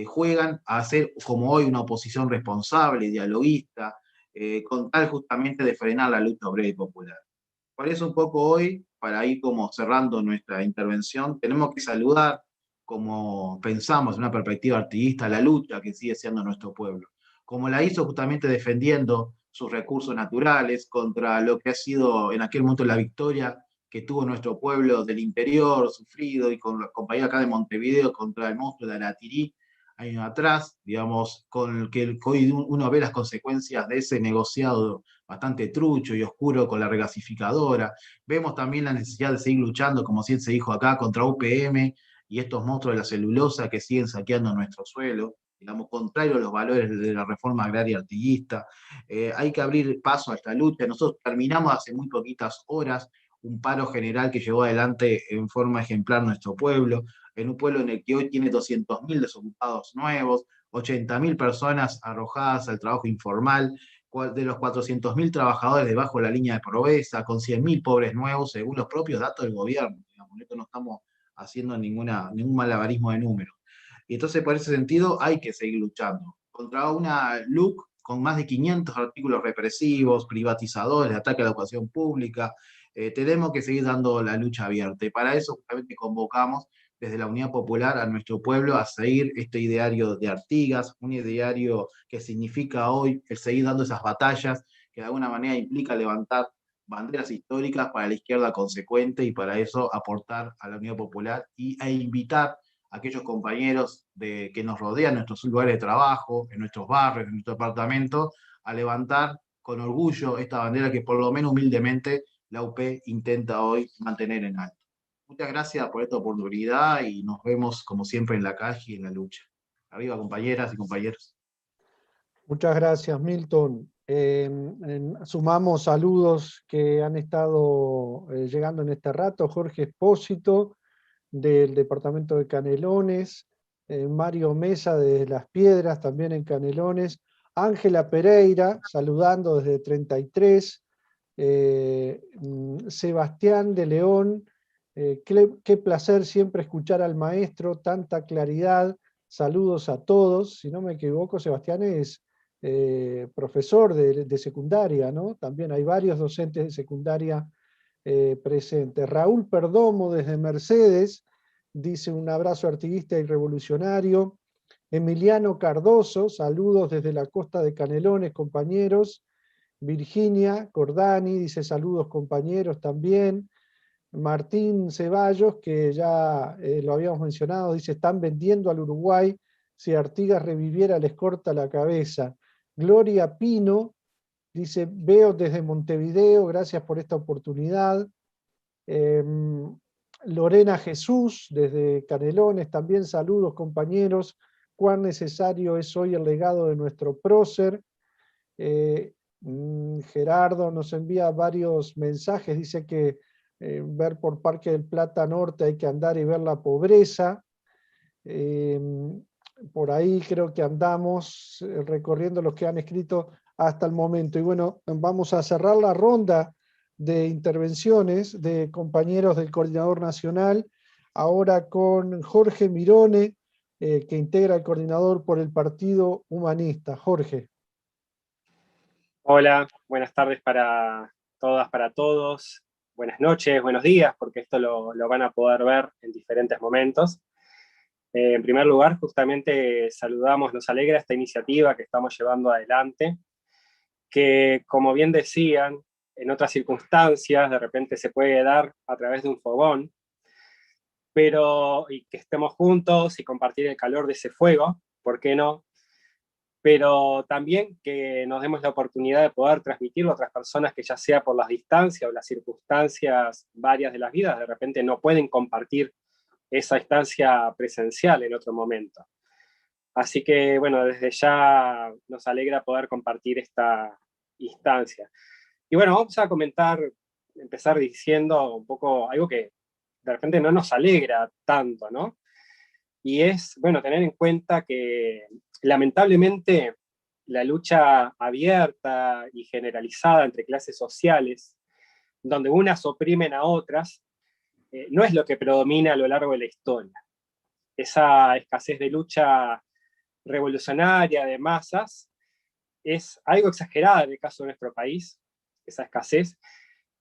juegan a hacer como hoy una oposición responsable, dialoguista, con tal justamente de frenar la lucha obrera y popular. Por eso un poco hoy, para ir como cerrando nuestra intervención, tenemos que saludar, como pensamos en una perspectiva artiguista, la lucha que sigue siendo nuestro pueblo, como la hizo justamente defendiendo sus recursos naturales contra lo que ha sido en aquel momento la victoria que tuvo nuestro pueblo del interior, sufrido, y con los compañeros acá de Montevideo contra el monstruo de Aratirí, años atrás, digamos, con el que hoy uno ve las consecuencias de ese negociado bastante trucho y oscuro con la regasificadora. Vemos también la necesidad de seguir luchando, como si se dijo acá, contra UPM y estos monstruos de la celulosa que siguen saqueando nuestro suelo, digamos, contrario a los valores de la reforma agraria artiguista. Hay que abrir paso a esta lucha. Nosotros terminamos hace muy poquitas horas un paro general que llevó adelante en forma ejemplar nuestro pueblo, en un pueblo en el que hoy tiene 200.000 desocupados nuevos, 80.000 personas arrojadas al trabajo informal, de los 400.000 trabajadores debajo de la línea de pobreza, con 100.000 pobres nuevos, según los propios datos del gobierno. Digamos, esto no estamos haciendo ningún malabarismo de números. Y entonces, por ese sentido, hay que seguir luchando contra una LUC con más de 500 artículos represivos, privatizadores, de ataque a la educación pública. Tenemos que seguir dando la lucha abierta. Y para eso justamente convocamos desde la Unidad Popular a nuestro pueblo a seguir este ideario de Artigas, un ideario que significa hoy el seguir dando esas batallas, que de alguna manera implica levantar banderas históricas para la izquierda consecuente, y para eso aportar a la Unidad Popular e invitar a aquellos compañeros que nos rodean en nuestros lugares de trabajo, en nuestros barrios, en nuestro departamento, a levantar con orgullo esta bandera que por lo menos humildemente la UP intenta hoy mantener en alto. Muchas gracias por esta oportunidad y nos vemos como siempre en la calle y en la lucha. Arriba, compañeras y compañeros.
Muchas gracias, Milton. Sumamos saludos que han estado llegando en este rato. Jorge Espósito, del departamento de Canelones, Mario Mesa de Las Piedras, también en Canelones, Ángela Pereira, saludando desde 33, Sebastián de León, qué placer siempre escuchar al maestro, tanta claridad, saludos a todos. Si no me equivoco, Sebastián es profesor de secundaria, ¿no? También hay varios docentes de secundaria presentes. Raúl Perdomo desde Mercedes, dice un abrazo artiguista y revolucionario. Emiliano Cardoso, saludos desde la costa de Canelones, compañeros. Virginia Cordani dice saludos compañeros también. Martín Ceballos, que ya lo habíamos mencionado, dice están vendiendo al Uruguay, si Artigas reviviera les corta la cabeza. Gloria Pino dice veo desde Montevideo, gracias por esta oportunidad. Lorena Jesús desde Canelones, también saludos compañeros, cuán necesario es hoy el legado de nuestro prócer. Gerardo nos envía varios mensajes, dice que ver por Parque del Plata Norte hay que andar y ver la pobreza. Por ahí creo que andamos recorriendo los que han escrito hasta el momento. Y bueno, vamos a cerrar la ronda de intervenciones de compañeros del Coordinador Nacional, ahora con Jorge Mirone, que integra el coordinador por el Partido Humanista. Jorge.
Hola, buenas tardes para todas, para todos. Buenas noches, buenos días, porque esto lo van a poder ver en diferentes momentos. En primer lugar, justamente saludamos, nos alegra esta iniciativa que estamos llevando adelante, que como bien decían, en otras circunstancias de repente se puede dar a través de un fogón, pero y que estemos juntos y compartir el calor de ese fuego, ¿por qué no? pero también que nos demos la oportunidad de poder transmitirlo a otras personas que ya sea por las distancias o las circunstancias varias de las vidas, de repente no pueden compartir esa instancia presencial en otro momento. Así que, bueno, desde ya nos alegra poder compartir esta instancia. Y bueno, vamos a empezar diciendo un poco algo que de repente no nos alegra tanto, ¿no? Y es, bueno, tener en cuenta que lamentablemente la lucha abierta y generalizada entre clases sociales, donde unas oprimen a otras, no es lo que predomina a lo largo de la historia. Esa escasez de lucha revolucionaria de masas es algo exagerada en el caso de nuestro país, esa escasez,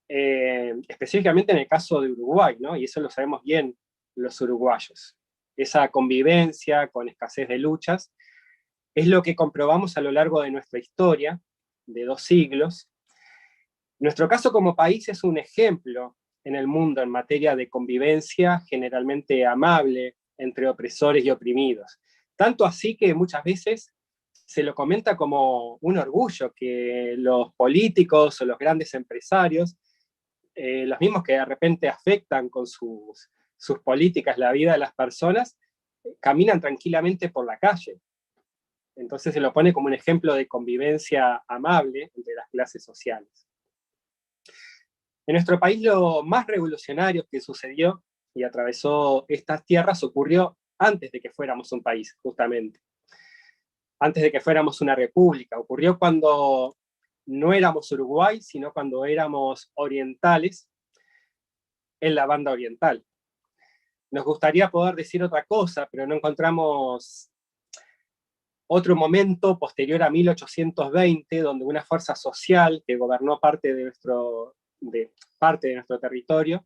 específicamente en el caso de Uruguay, ¿no? Y eso lo sabemos bien los uruguayos. Esa convivencia con escasez de luchas es lo que comprobamos a lo largo de nuestra historia, de 2 siglos. Nuestro caso como país es un ejemplo en el mundo en materia de convivencia generalmente amable entre opresores y oprimidos. Tanto así que muchas veces se lo comenta como un orgullo que los políticos o los grandes empresarios, los mismos que de repente afectan con sus políticas la vida de las personas, caminan tranquilamente por la calle. Entonces se lo pone como un ejemplo de convivencia amable entre las clases sociales. En nuestro país lo más revolucionario que sucedió y atravesó estas tierras ocurrió antes de que fuéramos un país, justamente. Antes de que fuéramos una república. Ocurrió cuando no éramos Uruguay, sino cuando éramos orientales en la banda oriental. Nos gustaría poder decir otra cosa, pero no encontramos otro momento posterior a 1820, donde una fuerza social que gobernó parte de nuestro territorio,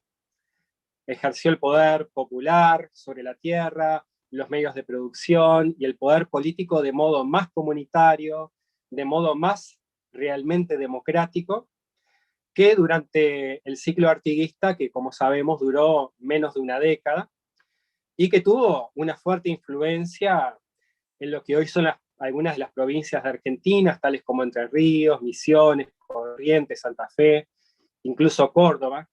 ejerció el poder popular sobre la tierra, los medios de producción y el poder político de modo más comunitario, de modo más realmente democrático, que durante el ciclo artiguista, que como sabemos duró menos de una década, y que tuvo una fuerte influencia en lo que hoy son algunas de las provincias de Argentina, tales como Entre Ríos, Misiones, Corrientes, Santa Fe, incluso Córdoba.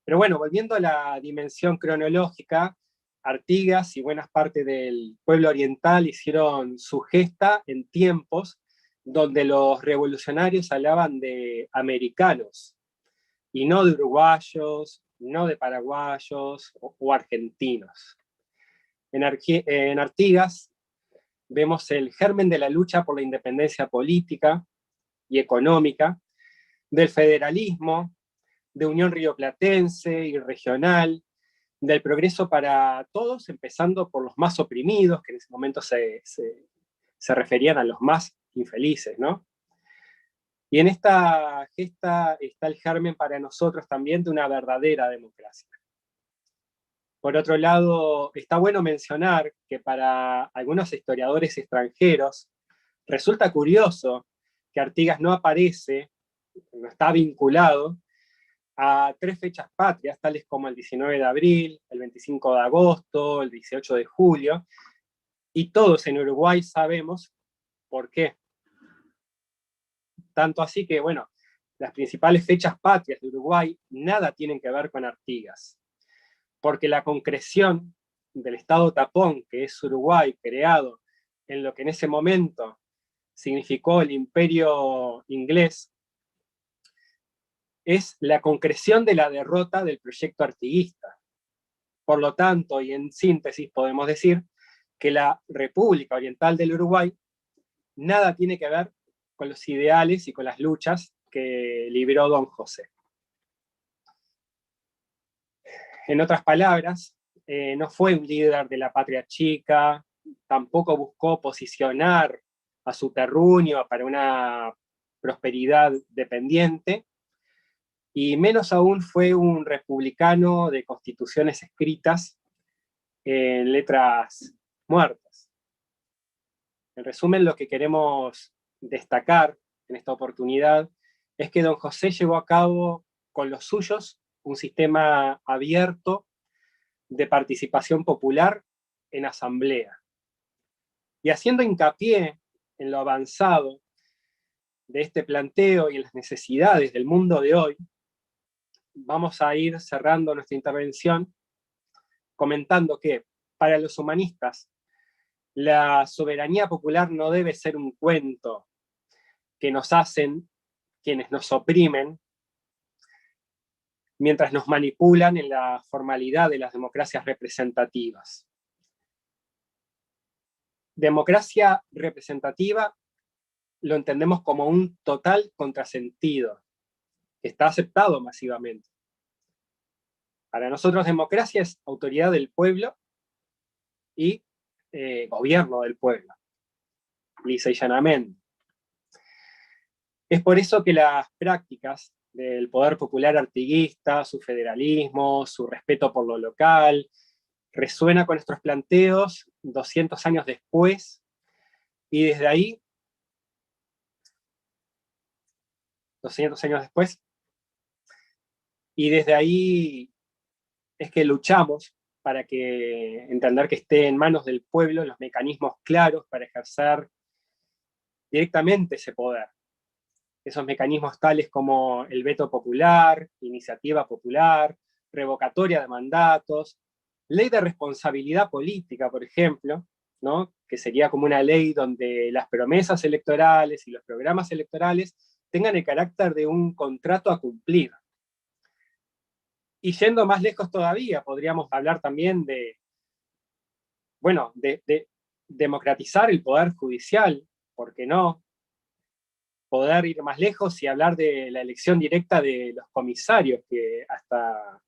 Pero bueno, volviendo a la dimensión cronológica, Artigas y buenas partes del pueblo oriental hicieron su gesta en tiempos donde los revolucionarios hablaban de americanos, y no de uruguayos, no de paraguayos o argentinos. En Artigas vemos el germen de la lucha por la independencia política y económica, del federalismo, de unión rioplatense y regional, del progreso para todos, empezando por los más oprimidos, que en ese momento se referían a los más infelices, ¿no? Y en esta gesta está el germen para nosotros también de una verdadera democracia. Por otro lado, está bueno mencionar que para algunos historiadores extranjeros resulta curioso que Artigas no aparece, no está vinculado a 3 fechas patrias, tales como el 19 de abril, el 25 de agosto, el 18 de julio, y todos en Uruguay sabemos por qué. Tanto así que, bueno, las principales fechas patrias de Uruguay nada tienen que ver con Artigas, porque la concreción del Estado tapón, que es Uruguay, creado en lo que en ese momento significó el imperio inglés, es la concreción de la derrota del proyecto artiguista. Por lo tanto, y en síntesis podemos decir que la República Oriental del Uruguay nada tiene que ver con los ideales y con las luchas que libró Don José. En otras palabras, no fue un líder de la patria chica, tampoco buscó posicionar a su terruño para una prosperidad dependiente, y menos aún fue un republicano de constituciones escritas en letras muertas. En resumen, lo que queremos destacar en esta oportunidad es que Don José llevó a cabo con los suyos un sistema abierto de participación popular en asamblea. Y haciendo hincapié en lo avanzado de este planteo y en las necesidades del mundo de hoy, vamos a ir cerrando nuestra intervención comentando que para los humanistas la soberanía popular no debe ser un cuento que nos hacen quienes nos oprimen mientras nos manipulan en la formalidad de las democracias representativas. Democracia representativa lo entendemos como un total contrasentido, que está aceptado masivamente. Para nosotros democracia es autoridad del pueblo y gobierno del pueblo, lisa y llanamente. Es por eso que las prácticas del poder popular artiguista, su federalismo, su respeto por lo local, resuena con nuestros planteos 200 años después, y desde ahí, 200 años después, y desde ahí es que luchamos para entender que esté en manos del pueblo los mecanismos claros para ejercer directamente ese poder. Esos mecanismos tales como el veto popular, iniciativa popular, revocatoria de mandatos, ley de responsabilidad política, por ejemplo, ¿no? Que sería como una ley donde las promesas electorales y los programas electorales tengan el carácter de un contrato a cumplir. Y yendo más lejos todavía, podríamos hablar también de democratizar el poder judicial, ¿por qué no? Poder ir más lejos y hablar de la elección directa de los comisarios, que hasta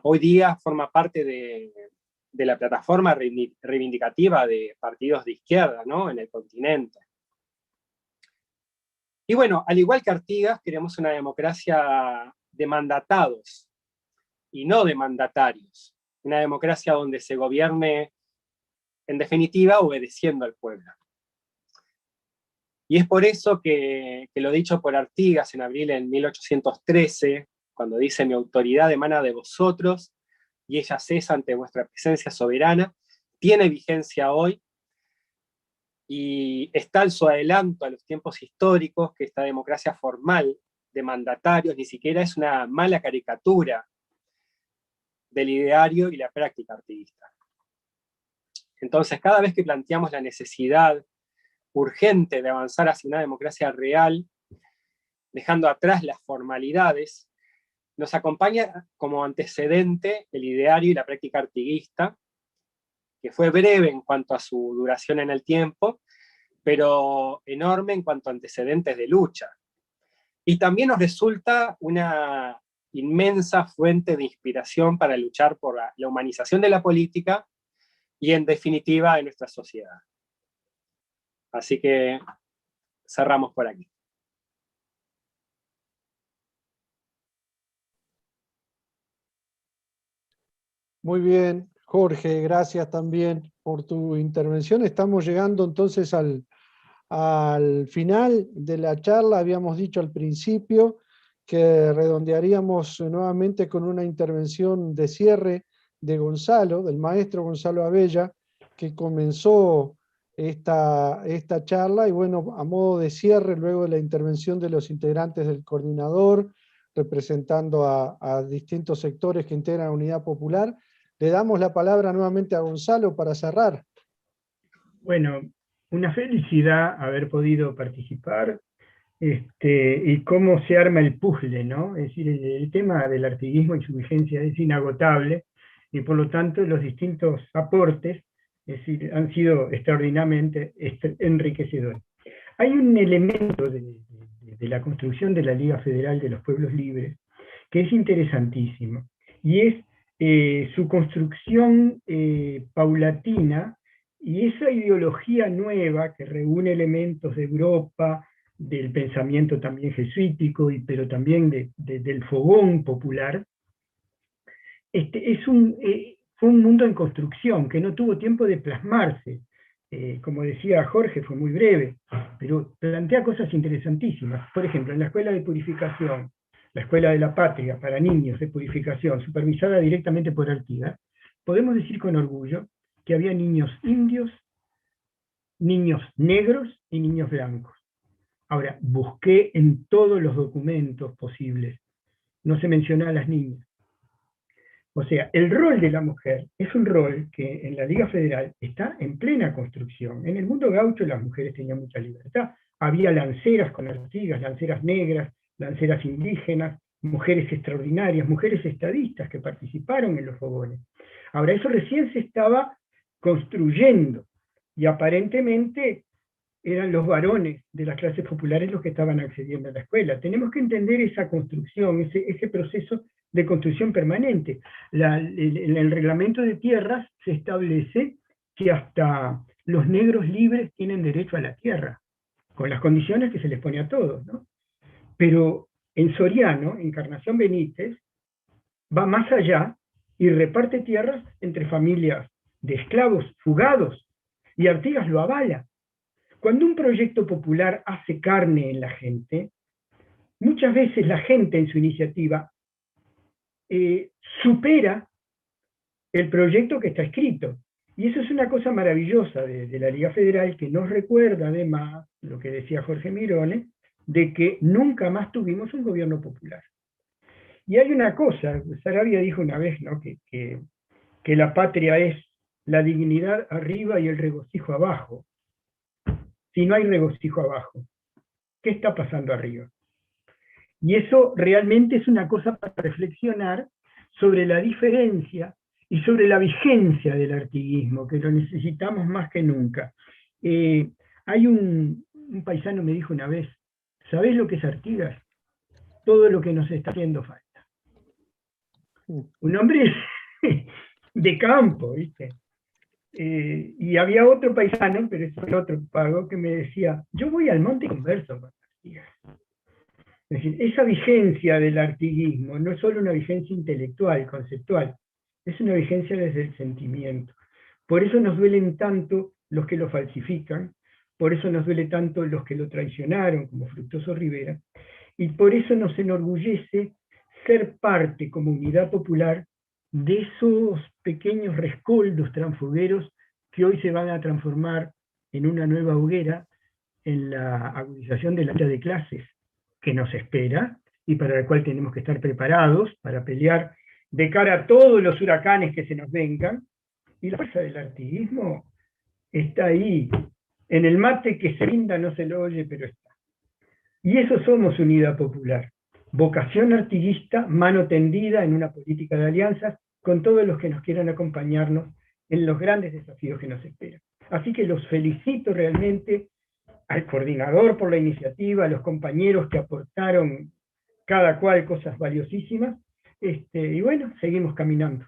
hoy día forma parte de la plataforma reivindicativa de partidos de izquierda, ¿no? En el continente. Y bueno, al igual que Artigas, queremos una democracia de mandatados y no de mandatarios. Una democracia donde se gobierne, en definitiva, obedeciendo al pueblo. Y es por eso que lo dicho por Artigas en abril de 1813, cuando dice: mi autoridad emana de vosotros, y ella cesa ante vuestra presencia soberana, tiene vigencia hoy, y es tal su adelanto a los tiempos históricos que esta democracia formal de mandatarios ni siquiera es una mala caricatura del ideario y la práctica artiguista. Entonces, cada vez que planteamos la necesidad urgente de avanzar hacia una democracia real, dejando atrás las formalidades, nos acompaña como antecedente el ideario y la práctica artiguista, que fue breve en cuanto a su duración en el tiempo, pero enorme en cuanto a antecedentes de lucha. Y también nos resulta una inmensa fuente de inspiración para luchar por la humanización de la política y, en definitiva, de nuestra sociedad. Así que cerramos por aquí.
Muy bien, Jorge, gracias también por tu intervención. Estamos llegando entonces al final de la charla. Habíamos dicho al principio que redondearíamos nuevamente con una intervención de cierre de Gonzalo, del maestro Gonzalo Abella, que comenzó esta charla, y bueno, a modo de cierre, luego de la intervención de los integrantes del coordinador, representando a distintos sectores que integran la Unidad Popular, le damos la palabra nuevamente a Gonzalo para cerrar.
Bueno, una felicidad haber podido participar, y cómo se arma el puzzle, ¿no? Es decir, el tema del artiguismo y su vigencia es inagotable, y por lo tanto los distintos aportes, es decir, han sido extraordinariamente enriquecedores. Hay un elemento de la construcción de la Liga Federal de los Pueblos Libres que es interesantísimo, y es su construcción paulatina, y esa ideología nueva que reúne elementos de Europa, del pensamiento también jesuítico, pero también del fogón popular, fue un mundo en construcción que no tuvo tiempo de plasmarse. Como decía Jorge, fue muy breve, pero plantea cosas interesantísimas. Por ejemplo, en la Escuela de Purificación, la Escuela de la Patria para niños de purificación, supervisada directamente por Artigas, podemos decir con orgullo que había niños indios, niños negros y niños blancos. Ahora, busqué en todos los documentos posibles, no se menciona a las niñas. O sea, el rol de la mujer es un rol que en la Liga Federal está en plena construcción. En el mundo gaucho las mujeres tenían mucha libertad. Había lanceras con artigas, lanceras negras, lanceras indígenas, mujeres extraordinarias, mujeres estadistas que participaron en los fogones. Ahora, eso recién se estaba construyendo y aparentemente eran los varones de las clases populares los que estaban accediendo a la escuela. Tenemos que entender esa construcción, ese proceso de construcción permanente. En el reglamento de tierras se establece que hasta los negros libres tienen derecho a la tierra, con las condiciones que se les pone a todos, ¿no? Pero en Soriano, Encarnación Benítez, va más allá y reparte tierras entre familias de esclavos fugados, y Artigas lo avala. Cuando un proyecto popular hace carne en la gente, muchas veces la gente en su iniciativa supera el proyecto que está escrito. Y eso es una cosa maravillosa de la Liga Federal, que nos recuerda además lo que decía Jorge Mirone, de que nunca más tuvimos un gobierno popular. Y hay una cosa, Saravia dijo una vez, ¿no?, que la patria es la dignidad arriba y el regocijo abajo. Si no hay regocijo abajo, ¿qué está pasando arriba? Y eso realmente es una cosa para reflexionar sobre la diferencia y sobre la vigencia del artiguismo, que lo necesitamos más que nunca. Hay un paisano me dijo una vez, ¿sabés lo que es Artigas? Todo lo que nos está haciendo falta. Un hombre de campo, ¿viste? Y había otro paisano, pero es el otro pago, que me decía, yo voy al monte inverso con Artigas. Es decir, esa vigencia del artiguismo no es solo una vigencia intelectual, conceptual, es una vigencia desde el sentimiento. Por eso nos duelen tanto los que lo falsifican, por eso nos duele tanto los que lo traicionaron, como Fructuoso Rivera, y por eso nos enorgullece ser parte, como unidad popular, de esos pequeños rescoldos transfugueros que hoy se van a transformar en una nueva hoguera, en la agudización de la lucha de clases que nos espera y para la cual tenemos que estar preparados para pelear de cara a todos los huracanes que se nos vengan. Y la fuerza del artiguismo está ahí, en el mate que se brinda no se lo oye, pero está. Y eso somos unidad popular, vocación artiguista, mano tendida en una política de alianzas con todos los que nos quieran acompañarnos en los grandes desafíos que nos esperan. Así que los felicito realmente al coordinador por la iniciativa, a los compañeros que aportaron cada cual cosas valiosísimas, y bueno, seguimos caminando.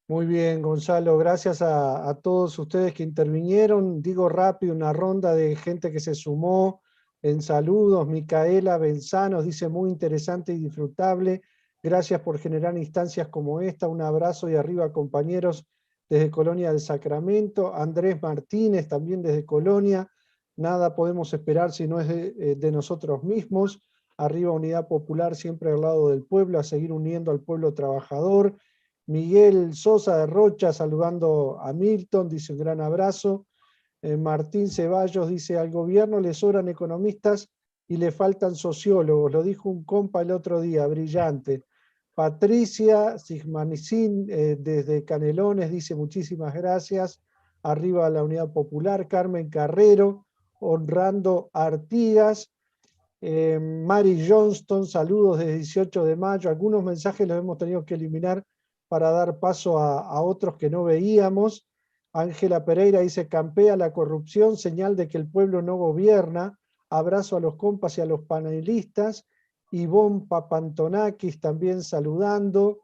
Muy bien, Gonzalo, gracias a todos ustedes que intervinieron. Digo rápido una ronda de gente que se sumó en saludos. Micaela Benzanos dice muy interesante y disfrutable. Gracias por generar instancias como esta. Un abrazo y arriba, compañeros, desde Colonia del Sacramento. Andrés Martínez, también desde Colonia. Nada podemos esperar si no es de nosotros mismos. Arriba, Unidad Popular, siempre al lado del pueblo, a seguir uniendo al pueblo trabajador. Miguel Sosa de Rocha saludando a Milton, dice un gran abrazo. Martín Ceballos dice, al gobierno le sobran economistas y le faltan sociólogos, lo dijo un compa el otro día, brillante. Patricia Sigmanicín desde Canelones dice muchísimas gracias, arriba a la Unidad Popular. Carmen Carrero, honrando a Artigas. Mary Johnston, saludos desde 18 de mayo, algunos mensajes los hemos tenido que eliminar para dar paso a otros que no veíamos. Ángela Pereira dice, campea la corrupción, señal de que el pueblo no gobierna. Abrazo a los compas y a los panelistas. Ivonne Papantonakis también saludando.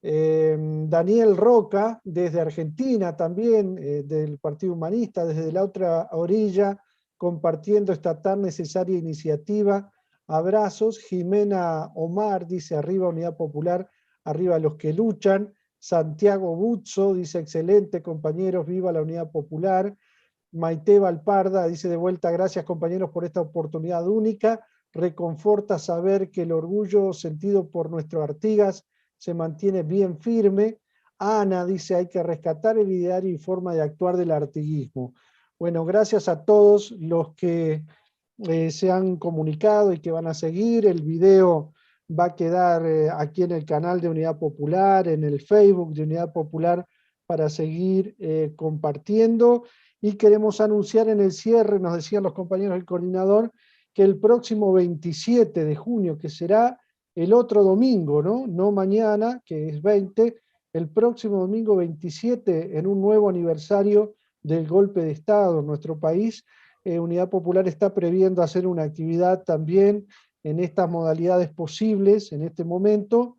Daniel Roca, desde Argentina también, del Partido Humanista, desde la otra orilla, compartiendo esta tan necesaria iniciativa. Abrazos. Jimena Omar dice, arriba Unidad Popular, arriba los que luchan. Santiago Buzzo dice, excelente compañeros, viva la Unidad Popular. Maite Valparda dice, de vuelta, gracias compañeros por esta oportunidad única. Reconforta saber que el orgullo sentido por nuestro Artigas se mantiene bien firme. Ana dice, hay que rescatar el ideario y forma de actuar del artiguismo. Bueno, gracias a todos los que se han comunicado y que van a seguir. El video va a quedar aquí en el canal de Unidad Popular, en el Facebook de Unidad Popular, para seguir compartiendo. Y queremos anunciar en el cierre, nos decían los compañeros del coordinador, que el próximo 27 de junio, que será el otro domingo, no mañana, que es 20, el próximo domingo 27, en un nuevo aniversario del golpe de Estado en nuestro país, Unidad Popular está previendo hacer una actividad también en estas modalidades posibles en este momento,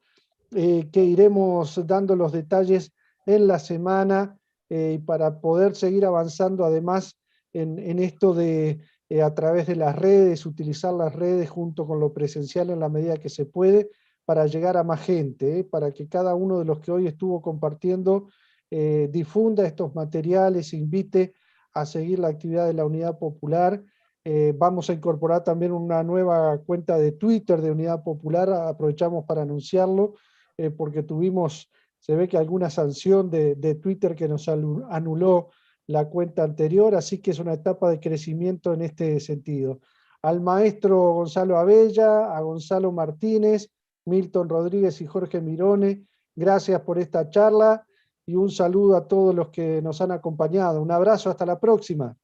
que iremos dando los detalles en la semana para poder seguir avanzando además en esto de a través de las redes, utilizar las redes junto con lo presencial en la medida que se puede para llegar a más gente, para que cada uno de los que hoy estuvo compartiendo difunda estos materiales, invite a seguir la actividad de la Unidad Popular. Vamos a incorporar también una nueva cuenta de Twitter de Unidad Popular, aprovechamos para anunciarlo, porque tuvimos, se ve que alguna sanción de Twitter que nos anuló la cuenta anterior, así que es una etapa de crecimiento en este sentido. Al maestro Gonzalo Abella, a Gonzalo Martínez, Milton Rodríguez y Jorge Mirone, gracias por esta charla y un saludo a todos los que nos han acompañado. Un abrazo, hasta la próxima.